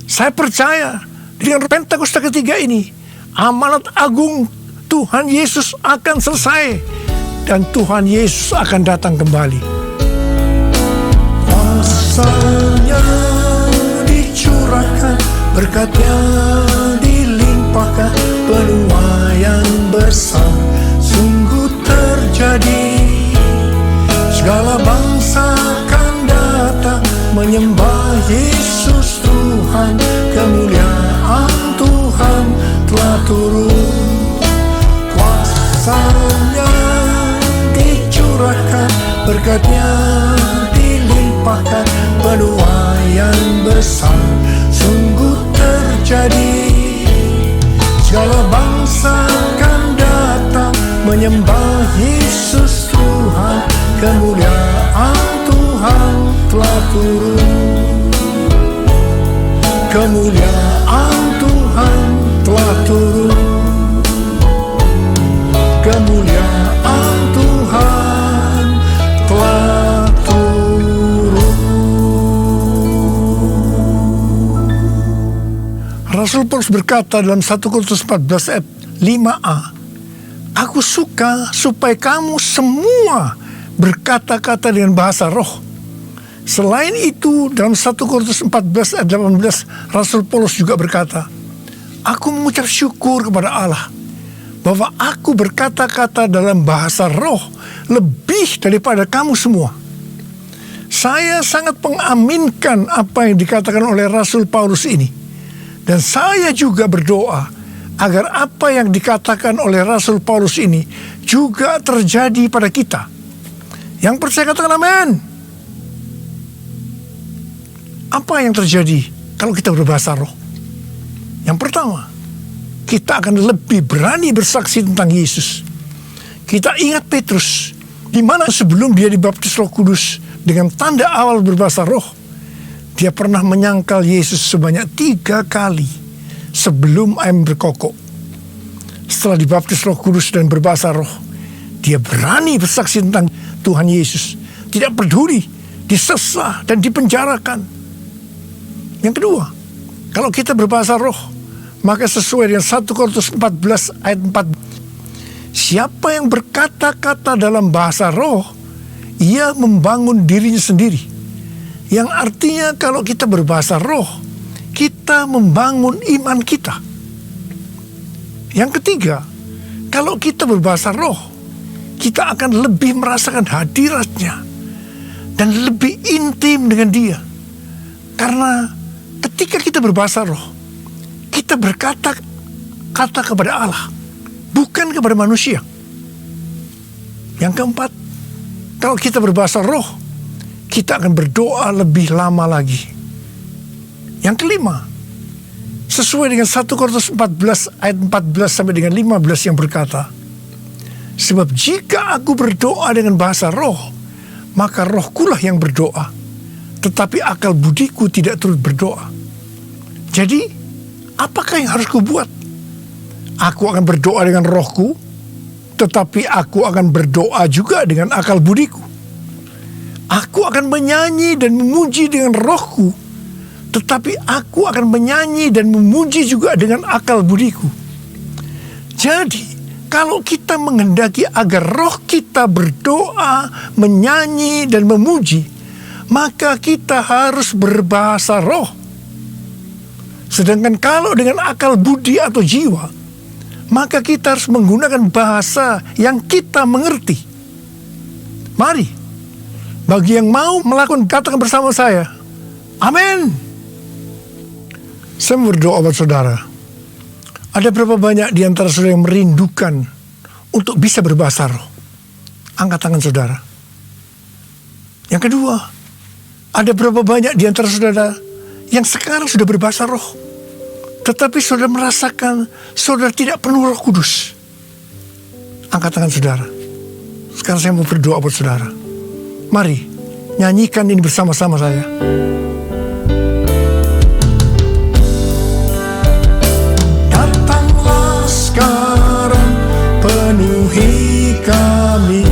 Saya percaya dengan Pentakosta ketiga ini, amanat agung Tuhan Yesus akan selesai dan Tuhan Yesus akan datang kembali. Kuasanya dicurahkan, berkatnya dilimpahkan, penuaian besar sungguh terjadi. Segala bangsa akan datang menyembah Yesus Tuhan. Kemuliaan Tuhan telah turun. Kuasanya dicurahkan, berkatnya dilimpahkan, penuaian besar sungguh terjadi. Segala bangsa akan datang menyembah Yesus Tuhan. turun, kemuliaan Tuhan telah turun, kemuliaan Tuhan telah turun. Rasul Paulus berkata dalam 1 Korintus 14 ayat 5a, aku suka supaya kamu semua berkata-kata dengan bahasa roh. Selain itu, dalam 1 Korintus 14 ayat 18, Rasul Paulus juga berkata, aku mengucap syukur kepada Allah bahwa aku berkata-kata dalam bahasa roh lebih daripada kamu semua. Saya sangat mengaminkan apa yang dikatakan oleh Rasul Paulus ini. Dan saya juga berdoa agar apa yang dikatakan oleh Rasul Paulus ini juga terjadi pada kita. Yang percaya katakan amin. Apa yang terjadi kalau kita berbahasa roh? Yang pertama, kita akan lebih berani bersaksi tentang Yesus. Kita ingat Petrus, di mana sebelum dia dibaptis Roh Kudus dengan tanda awal berbahasa roh, dia pernah menyangkal Yesus sebanyak 3 kali sebelum ayam berkokok. Setelah dibaptis Roh Kudus dan berbahasa roh, dia berani bersaksi tentang Tuhan Yesus. Tidak peduli disesah dan dipenjarakan. Yang kedua, kalau kita berbahasa roh, maka sesuai dengan 1 Korintus 14 ayat 4, siapa yang berkata-kata dalam bahasa roh, ia membangun dirinya sendiri. Yang artinya kalau kita berbahasa roh, kita membangun iman kita. Yang ketiga, kalau kita berbahasa roh, kita akan lebih merasakan hadiratnya dan lebih intim dengan dia. Karena ketika kita berbahasa roh, kita berkata-kata kepada Allah, bukan kepada manusia. Yang keempat, kalau kita berbahasa roh, kita akan berdoa lebih lama lagi. Yang kelima, sesuai dengan 1 Korintus 14 ayat 14 sampai dengan 15 yang berkata, sebab jika aku berdoa dengan bahasa roh, maka rohkulah yang berdoa, tetapi akal budiku tidak turut berdoa. Jadi, apakah yang harus kubuat? Aku akan berdoa dengan rohku, tetapi aku akan berdoa juga dengan akal budiku. Aku akan menyanyi dan memuji dengan rohku, tetapi aku akan menyanyi dan memuji juga dengan akal budiku. Jadi, kalau kita menghendaki agar roh kita berdoa, menyanyi, dan memuji, maka kita harus berbahasa roh. Sedangkan kalau dengan akal budi atau jiwa, maka kita harus menggunakan bahasa yang kita mengerti. Mari, bagi yang mau melakukan, katakan bersama saya, amin. Saya berdoa buat saudara. Ada berapa banyak di antara saudara yang merindukan untuk bisa berbahasa roh? Angkat tangan saudara. Yang kedua, ada berapa banyak di antara saudara yang sekarang sudah berbahasa roh, tetapi saudara merasakan saudara tidak penuh Roh Kudus? Angkat tangan saudara. Sekarang saya mau berdoa buat saudara. Mari, nyanyikan ini bersama-sama saya. Datanglah sekarang, penuhi kami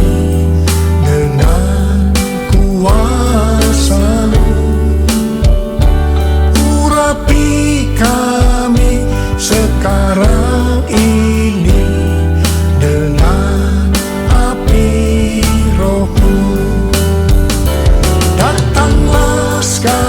dengan kuasa-Mu. Urapi kami sekarang ini dengan api Roh-Mu. Datanglah sekarang,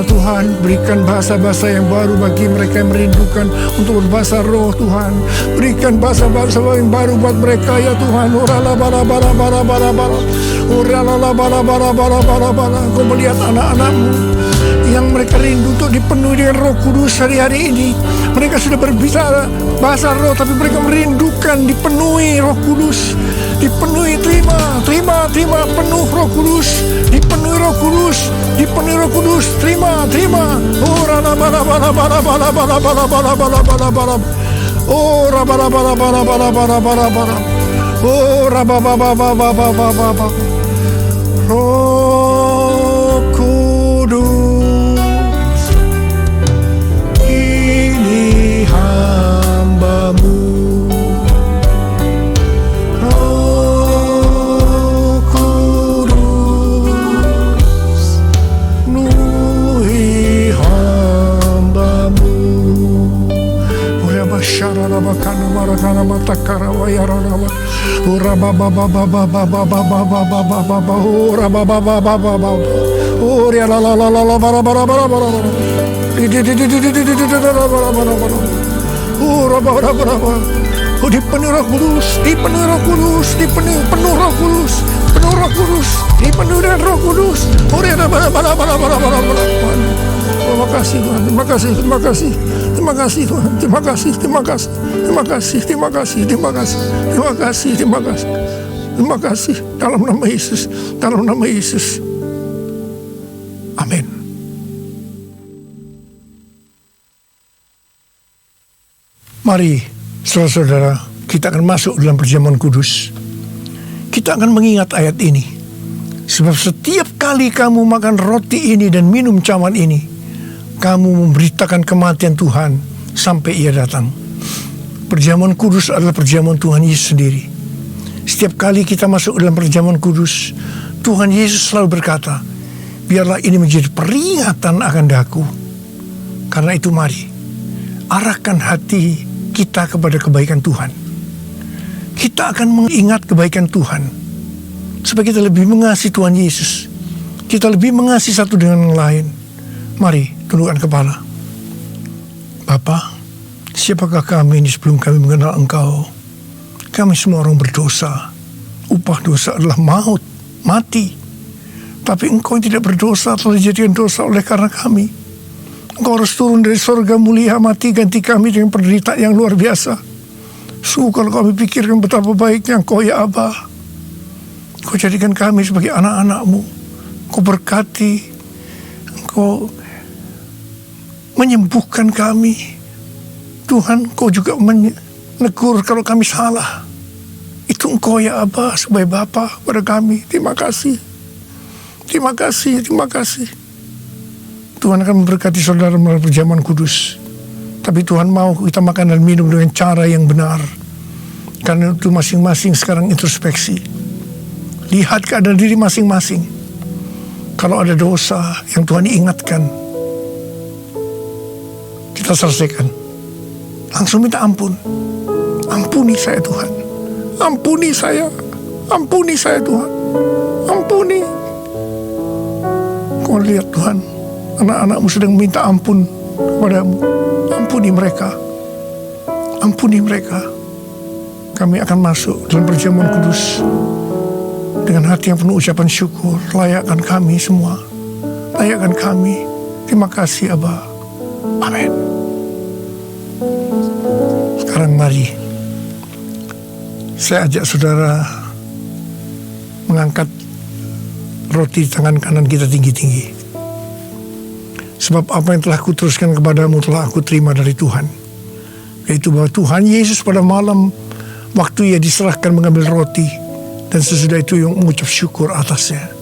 Tuhan, berikan bahasa-bahasa yang baru bagi mereka yang merindukan untuk berbahasa roh Tuhan. Berikan bahasa-bahasa yang baru buat mereka ya Tuhan. Kau melihat anak-anakmu yang mereka rindu untuk dipenuhi dengan Roh Kudus hari-hari ini. Mereka sudah berbicara bahasa roh, tapi mereka merindukan dipenuhi Roh Kudus. Dipenuhi, terima, penuh Roh Kudus. Dipenuhi Roh Kudus, dipenuhi Roh Kudus. Terima. Oh, rana bala bala bala bala bala bala bala bala bala bala. Oh, rabala bala bala bala bala bala bala. Oh, rababa baba baba baba. Roh Kudus, ini hamba-Mu. Roh Kudus, penuhi hamba-Mu. Syarana bakana marakana matakara wayarana ura baba baba baba baba baba baba ura baba baba baba ura la la la la la bara bara bara bara ura bara bara bara dipenuhi Roh Kudus, dipenuhi Roh Kudus, dipenuhi penuh Roh Kudus, penuh Roh Kudus, dipenuhi dengan Roh Kudus. Ura bara bara bara bara bara bara. Terima kasih Tuhan, terima kasih Tuhan, terima kasih dalam nama Yesus, amin. Mari saudara-saudara, kita akan masuk dalam perjamuan kudus. Kita akan mengingat ayat ini, sebab setiap kali kamu makan roti ini dan minum cawan ini, kamu memberitakan kematian Tuhan sampai Ia datang. Perjamuan kudus adalah perjamuan Tuhan Yesus sendiri. Setiap kali kita masuk dalam perjamuan kudus, Tuhan Yesus selalu berkata, biarlah ini menjadi peringatan akan daku. Karena itu mari, arahkan hati kita kepada kebaikan Tuhan. Kita akan mengingat kebaikan Tuhan, supaya kita lebih mengasihi Tuhan Yesus. Kita lebih mengasihi satu dengan yang lain. Mari, tundukkan kepala. Bapa, siapakah kami ini sebelum kami mengenal Engkau? Kami semua orang berdosa. Upah dosa adalah maut, mati. Tapi Engkau yang tidak berdosa telah dijadikan dosa oleh karena kami. Engkau harus turun dari surga mulia, mati ganti kami dengan penderitaan yang luar biasa. Sungguh kalau kami pikirkan betapa baiknya Engkau ya Aba. Engkau jadikan kami sebagai anak-anak-Mu. Engkau berkati, Engkau menyembuhkan kami. Tuhan, Engkau juga menegur kalau kami salah. Itu Engkau ya Aba sebagai Bapa pada kami. Terima kasih. Tuhan akan memberkati saudara melalui perjamuan kudus. Tapi Tuhan mau kita makan dan minum dengan cara yang benar. Karena itu masing-masing sekarang introspeksi. Lihat keadaan diri masing-masing. Kalau ada dosa yang Tuhan ingatkan, kita selesaikan. Langsung minta ampun. Ampuni saya Tuhan. Ampuni saya Tuhan. Ampuni. Kau lihat Tuhan, anak-anak-Mu sedang minta ampun kepadamu. Ampuni mereka. Kami akan masuk dalam perjamuan kudus dengan hati yang penuh ucapan syukur. Layakkan kami semua. Layakkan kami. Terima kasih Aba. Amin. Sekarang mari saya ajak saudara mengangkat roti di tangan kanan kita tinggi-tinggi. Sebab apa yang telah kuteruskan kepadamu telah aku terima dari Tuhan. Yaitu bahwa Tuhan Yesus pada malam waktu Ia diserahkan mengambil roti, dan sesudah itu yang mengucap syukur atasnya,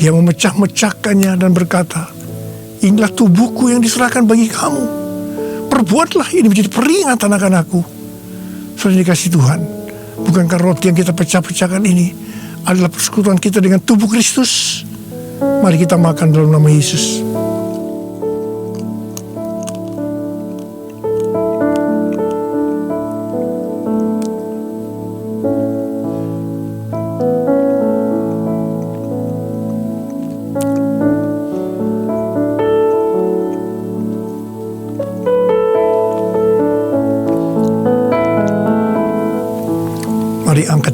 Dia memecah-mecahkannya dan berkata, inilah tubuhku yang diserahkan bagi kamu. Perbuatlah ini menjadi peringatan akan aku. Saudara dikasih Tuhan, bukankah roti yang kita pecah-pecahkan ini adalah persekutuan kita dengan tubuh Kristus? Mari kita makan dalam nama Yesus.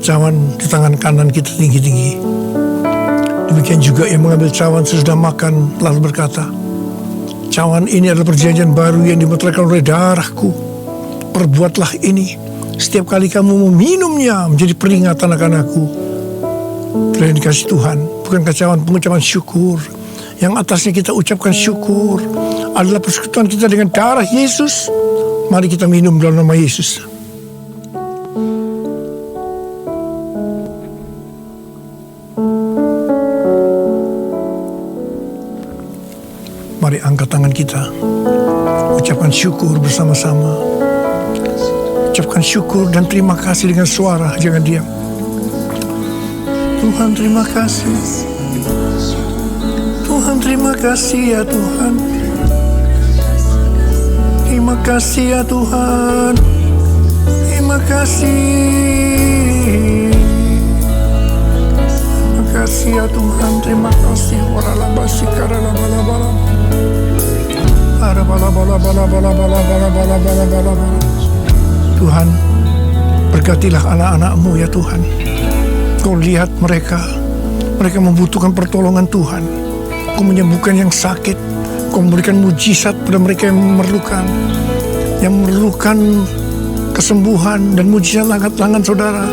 cawan di tangan kanan kita tinggi-tinggi. Demikian juga yang mengambil cawan sesudah makan lalu berkata, cawan ini adalah perjanjian baru yang dimeteraikan oleh darahku. Perbuatlah ini setiap kali kamu meminumnya menjadi peringatan akan aku. Telah dikasih Tuhan, bukankah cawan pengucapan syukur? Yang atasnya kita ucapkan syukur adalah persekutuan kita dengan darah Yesus. Mari kita minum dalam nama Yesus. Mari angkat tangan kita, ucapkan syukur bersama-sama. Ucapkan syukur dan terima kasih dengan suara, jangan diam. Tuhan terima kasih. Tuhan terima kasih ya Tuhan. Terima kasih ya Tuhan. Terima kasih. Terima kasih ya Tuhan. Terima kasih. Waralabasi karalabalabala. Tuhan, berkatilah anak-anak-Mu ya Tuhan. Kau lihat mereka membutuhkan pertolongan Tuhan. Kau menyembuhkan yang sakit, Kau memberikan mujizat pada mereka yang memerlukan kesembuhan dan mujizat angkat tangan saudara.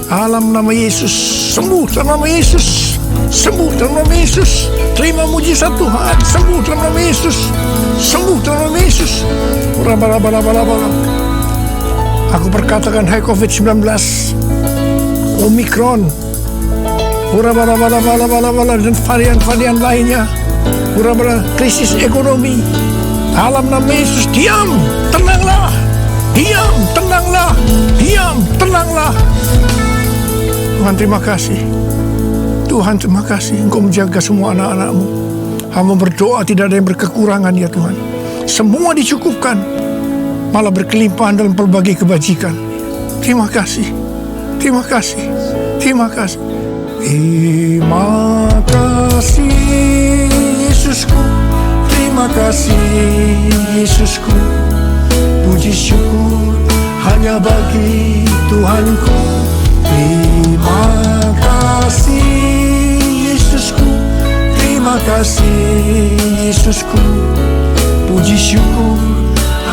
Dalam nama Yesus, sembuh dalam nama Yesus, sembuh dalam nama Yesus. Terima mujizat Tuhan, sembuh dalam nama Yesus, sembuh dalam nama Yesus. Aku perkatakan hai COVID-19, Omikron, dan varian-varian lainnya, krisis ekonomi. Dalam nama Yesus, diam, tenanglah, diam, tenanglah, diam, tenanglah. Tuhan terima kasih. Tuhan terima kasih, Engkau menjaga semua anak-anak-Mu. Hamba berdoa tidak ada yang berkekurangan ya Tuhan. Semua dicukupkan, malah berkelimpahan dalam pelbagai kebajikan. Terima kasih, terima kasih, terima kasih. Terima kasih Yesusku, terima kasih Yesusku. Puji syukur hanya bagi Tuhanku. Terima kasih Yesusku, terima kasih Yesusku. Puji syukur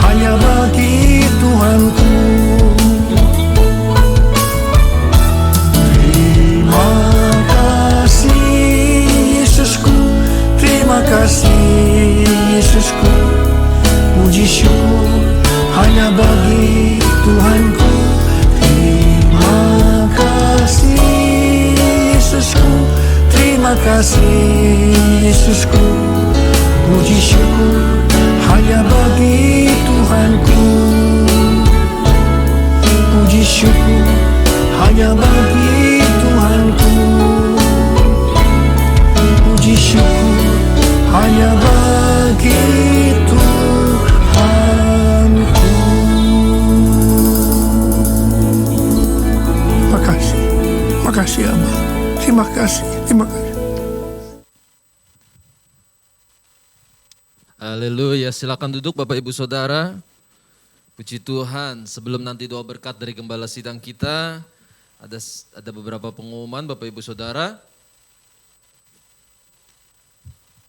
hanya bagi Tuhanku. Terima kasih Yesusku, terima kasih Yesusku. Puji syukur hanya bagi Tuhanku. Terima kasih Yesusku, terima kasih Yesusku. Puji syukur hanya bagi Tuhanku. Puji syukur hanya bagi Tuhanku. Puji syukur hanya bagi Tuhanku. Makasih, makasih Abah. Terima kasih, terima kasih. Haleluya, silakan duduk Bapak Ibu Saudara. Puji Tuhan, sebelum nanti doa berkat dari gembala sidang kita, ada beberapa pengumuman Bapak Ibu Saudara.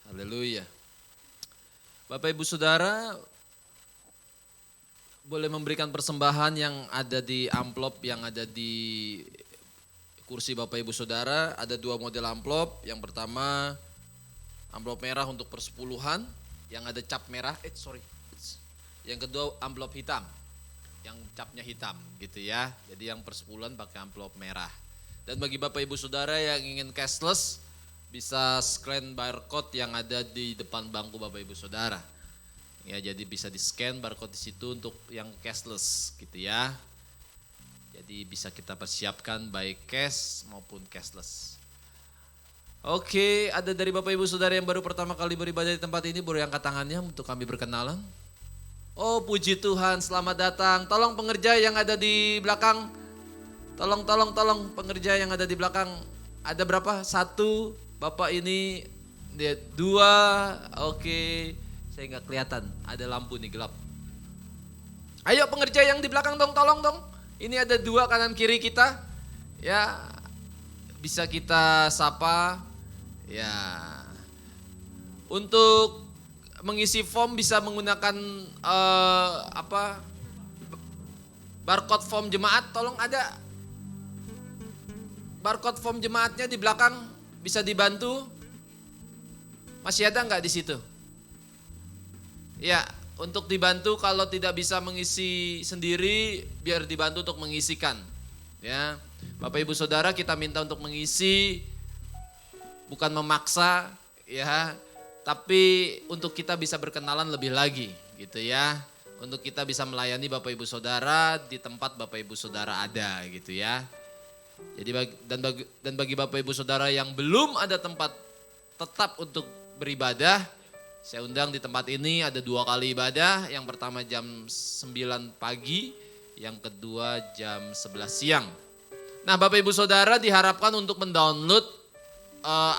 Haleluya. Bapak Ibu Saudara boleh memberikan persembahan yang ada di amplop yang ada di kursi Bapak Ibu Saudara. Ada dua model amplop. Yang pertama amplop merah untuk persepuluhan yang ada cap merah. Yang kedua amplop hitam yang capnya hitam gitu ya. Jadi yang persepuluhan pakai amplop merah. Dan bagi Bapak Ibu Saudara yang ingin cashless bisa scan barcode yang ada di depan bangku Bapak Ibu Saudara. Ya, jadi bisa di-scan barcode di situ untuk yang cashless gitu ya. Jadi bisa kita persiapkan baik cash maupun cashless. Oke, ada dari Bapak Ibu Saudara yang baru pertama kali beribadah di tempat ini, boleh angkat tangannya untuk kami berkenalan. Oh, puji Tuhan, selamat datang. Tolong pengerja yang ada di belakang. Tolong pengerja yang ada di belakang. Ada berapa? 1, Bapak ini, 2, oke. Saya nggak kelihatan, ada lampu nih gelap. Ayo pengerja yang di belakang dong, tolong dong. Ini ada 2 kanan kiri kita. Ya, bisa kita sapa. Ya, untuk mengisi form bisa menggunakan barcode form jemaat. Tolong ada barcode form jemaatnya di belakang, bisa dibantu. Masih ada nggak di situ? Ya, untuk dibantu kalau tidak bisa mengisi sendiri, biar dibantu untuk mengisikan. Ya, Bapak Ibu Saudara, kita minta untuk mengisi, bukan memaksa, ya, tapi untuk kita bisa berkenalan lebih lagi, gitu ya. Untuk kita bisa melayani Bapak Ibu Saudara di tempat Bapak Ibu Saudara ada, gitu ya. Jadi bagi Bapak Ibu Saudara yang belum ada tempat tetap untuk beribadah, saya undang di tempat ini ada 2 kali ibadah. Yang pertama jam 9 pagi, yang kedua jam 11 siang. Nah, Bapak Ibu Saudara diharapkan untuk mendownload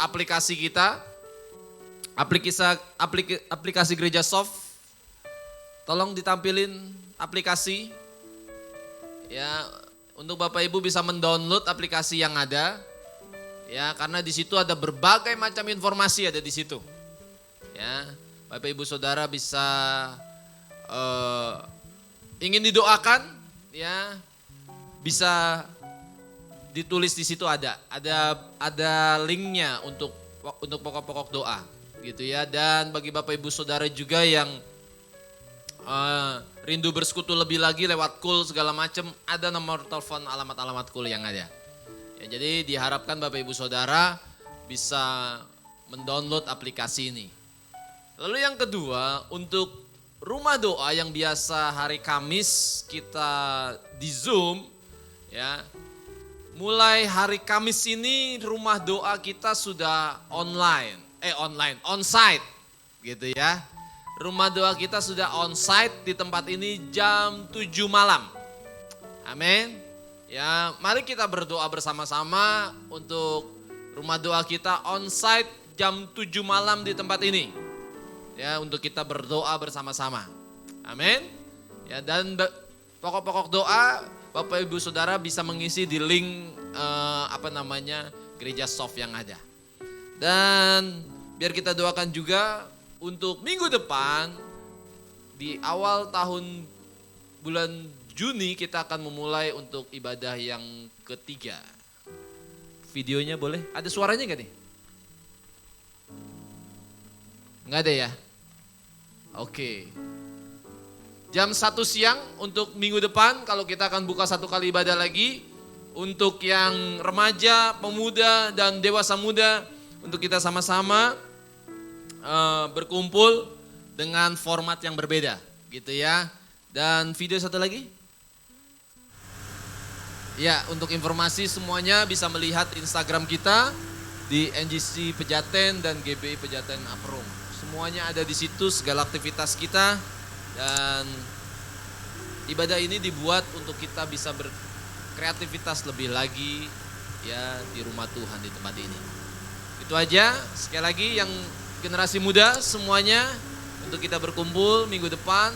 aplikasi kita, aplikasi Gereja Soft. Tolong ditampilin aplikasi. Ya, untuk Bapak Ibu bisa mendownload aplikasi yang ada. Ya, karena di situ ada berbagai macam informasi ada di situ. Ya, Bapak Ibu Saudara bisa ingin didoakan, ya, bisa ditulis di situ ada linknya untuk pokok-pokok doa, gitu ya. Dan bagi Bapak Ibu Saudara juga yang rindu bersekutu lebih lagi lewat call segala macam, ada nomor telepon, alamat-alamat call yang ada. Ya, jadi diharapkan Bapak Ibu Saudara bisa mendownload aplikasi ini. Lalu yang kedua, untuk rumah doa yang biasa hari Kamis kita di Zoom, ya. Mulai hari Kamis ini rumah doa kita sudah onsite, gitu ya. Rumah doa kita sudah onsite di tempat ini jam 7 malam. Amin. Ya, mari kita berdoa bersama-sama untuk rumah doa kita onsite jam 7 malam di tempat ini. Ya, untuk kita berdoa bersama-sama. Amin. Ya, dan pokok-pokok doa Bapak Ibu Saudara bisa mengisi di link Gereja Soft yang ada. Dan biar kita doakan juga untuk minggu depan di awal tahun bulan Juni kita akan memulai untuk ibadah yang ketiga. Videonya boleh? Ada suaranya gak nih? Nggak ada ya? Oke. Jam 1 siang untuk minggu depan kalau kita akan buka 1 kali ibadah lagi. Untuk yang remaja, pemuda, dan dewasa muda. Untuk kita sama-sama berkumpul dengan format yang berbeda, gitu ya. Dan video satu lagi. Ya, untuk informasi semuanya bisa melihat Instagram kita di NGC Pejaten dan GBI Pejaten Aprum. Semuanya ada di situ, segala aktivitas kita. Dan ibadah ini dibuat untuk kita bisa berkreativitas lebih lagi ya di rumah Tuhan di tempat ini. Itu aja. Sekali lagi yang generasi muda semuanya untuk kita berkumpul minggu depan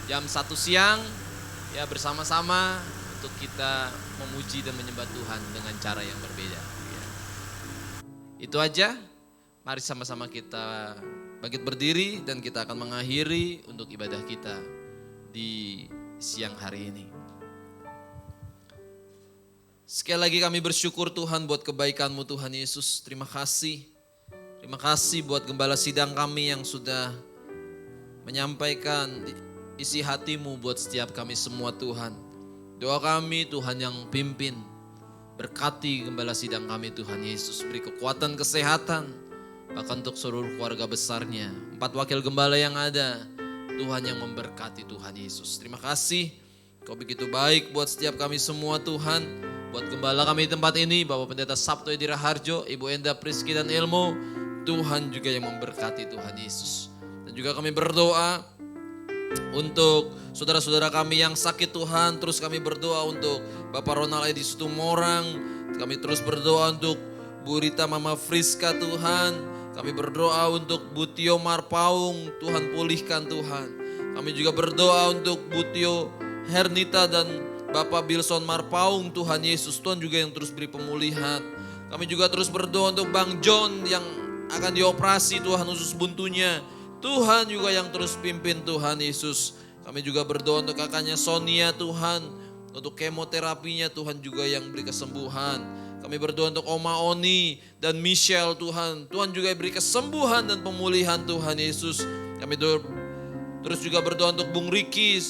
jam 1 siang ya bersama-sama untuk kita memuji dan menyembah Tuhan dengan cara yang berbeda. Ya. Itu aja. Mari sama-sama kita bangkit berdiri dan kita akan mengakhiri untuk ibadah kita di siang hari ini. Sekali lagi kami bersyukur Tuhan buat kebaikan-Mu Tuhan Yesus. Terima kasih. Terima kasih buat gembala sidang kami yang sudah menyampaikan isi hati-Mu buat setiap kami semua Tuhan. Doa kami Tuhan yang pimpin. Berkati gembala sidang kami Tuhan Yesus. Beri kekuatan kesehatan. Bahkan untuk seluruh keluarga besarnya. 4 wakil gembala yang ada. Tuhan yang memberkati Tuhan Yesus. Terima kasih. Kau begitu baik buat setiap kami semua Tuhan. Buat gembala kami di tempat ini. Bapak Pendeta Sabto Edi Raharjo. Ibu Enda Priski dan Ilmu. Tuhan juga yang memberkati Tuhan Yesus. Dan juga kami berdoa untuk saudara-saudara kami yang sakit Tuhan. Terus kami berdoa untuk Bapak Ronald Edi Situmorang. Kami terus berdoa untuk Bu Rita Mama Friska Tuhan. Kami berdoa untuk Bu Tio Marpaung, Tuhan pulihkan Tuhan. Kami juga berdoa untuk Bu Tio Hernita dan Bapak Bilson Marpaung, Tuhan Yesus, Tuhan juga yang terus beri pemulihan. Kami juga terus berdoa untuk Bang John yang akan dioperasi, Tuhan, usus buntunya. Tuhan juga yang terus pimpin, Tuhan Yesus. Kami juga berdoa untuk kakaknya Sonia, Tuhan, untuk kemoterapinya, Tuhan juga yang beri kesembuhan. Kami berdoa untuk Oma Oni dan Michelle, Tuhan. Tuhan juga beri kesembuhan dan pemulihan, Tuhan Yesus. Kami terus juga berdoa untuk Bung Riki,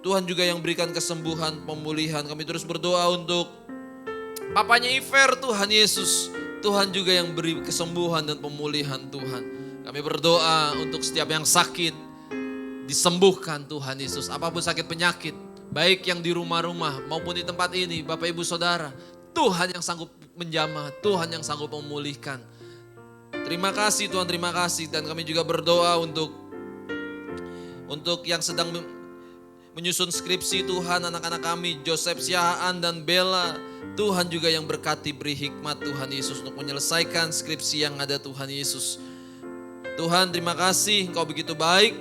Tuhan juga yang berikan kesembuhan, pemulihan. Kami terus berdoa untuk papanya Iver, Tuhan Yesus. Tuhan juga yang beri kesembuhan dan pemulihan, Tuhan. Kami berdoa untuk setiap yang sakit, disembuhkan, Tuhan Yesus. Apapun sakit penyakit, baik yang di rumah-rumah maupun di tempat ini, Bapak Ibu Saudara, Tuhan yang sanggup menjamah, Tuhan yang sanggup memulihkan. Terima kasih Tuhan, terima kasih. Dan kami juga berdoa untuk yang sedang menyusun skripsi, Tuhan, anak-anak kami, Joseph Siahaan dan Bella. Tuhan juga yang berkati, beri hikmat, Tuhan Yesus, untuk menyelesaikan skripsi yang ada, Tuhan Yesus. Tuhan, terima kasih, Engkau begitu baik.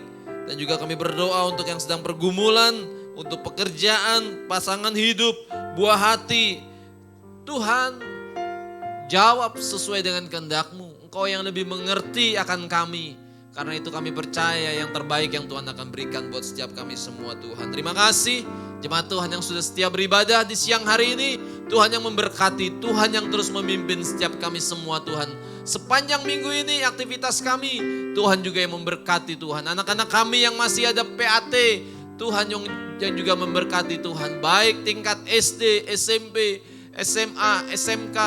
Dan juga kami berdoa untuk yang sedang pergumulan, untuk pekerjaan, pasangan hidup, buah hati. Tuhan, jawab sesuai dengan kehendak-Mu. Engkau yang lebih mengerti akan kami. Karena itu kami percaya yang terbaik yang Tuhan akan berikan buat setiap kami semua, Tuhan. Terima kasih jemaat Tuhan yang sudah setia beribadah di siang hari ini. Tuhan yang memberkati, Tuhan yang terus memimpin setiap kami semua, Tuhan. Sepanjang minggu ini aktivitas kami, Tuhan juga yang memberkati, Tuhan. Anak-anak kami yang masih ada PAT, Tuhan yang juga memberkati, Tuhan. Baik tingkat SD, SMP, SMA, SMK,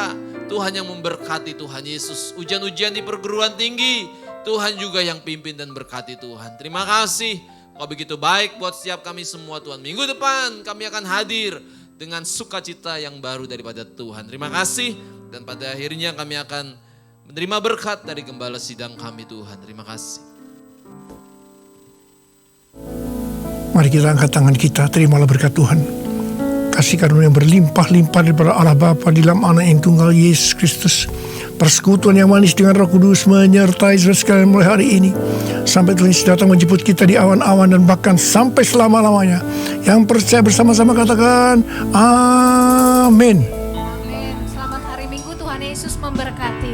Tuhan yang memberkati, Tuhan Yesus. Ujian-ujian di perguruan tinggi, Tuhan juga yang pimpin dan berkati, Tuhan. Terima kasih, Kau begitu baik buat setiap kami semua, Tuhan. Minggu depan kami akan hadir dengan sukacita yang baru daripada Tuhan. Terima kasih, dan pada akhirnya kami akan menerima berkat dari gembala sidang kami, Tuhan. Terima kasih. Mari kita angkat tangan kita, terimalah berkat Tuhan. Kasih karunia yang berlimpah-limpah daripada Allah Bapa di dalam Anak yang tunggal Yesus Kristus. Persekutuan yang manis dengan Roh Kudus menyertai saudara sekalian mulai hari ini. Sampai Tuhan Yesus datang menjemput kita di awan-awan dan bahkan sampai selama-lamanya. Yang percaya bersama-sama katakan, amin. Amin. Selamat hari Minggu, Tuhan Yesus memberkati.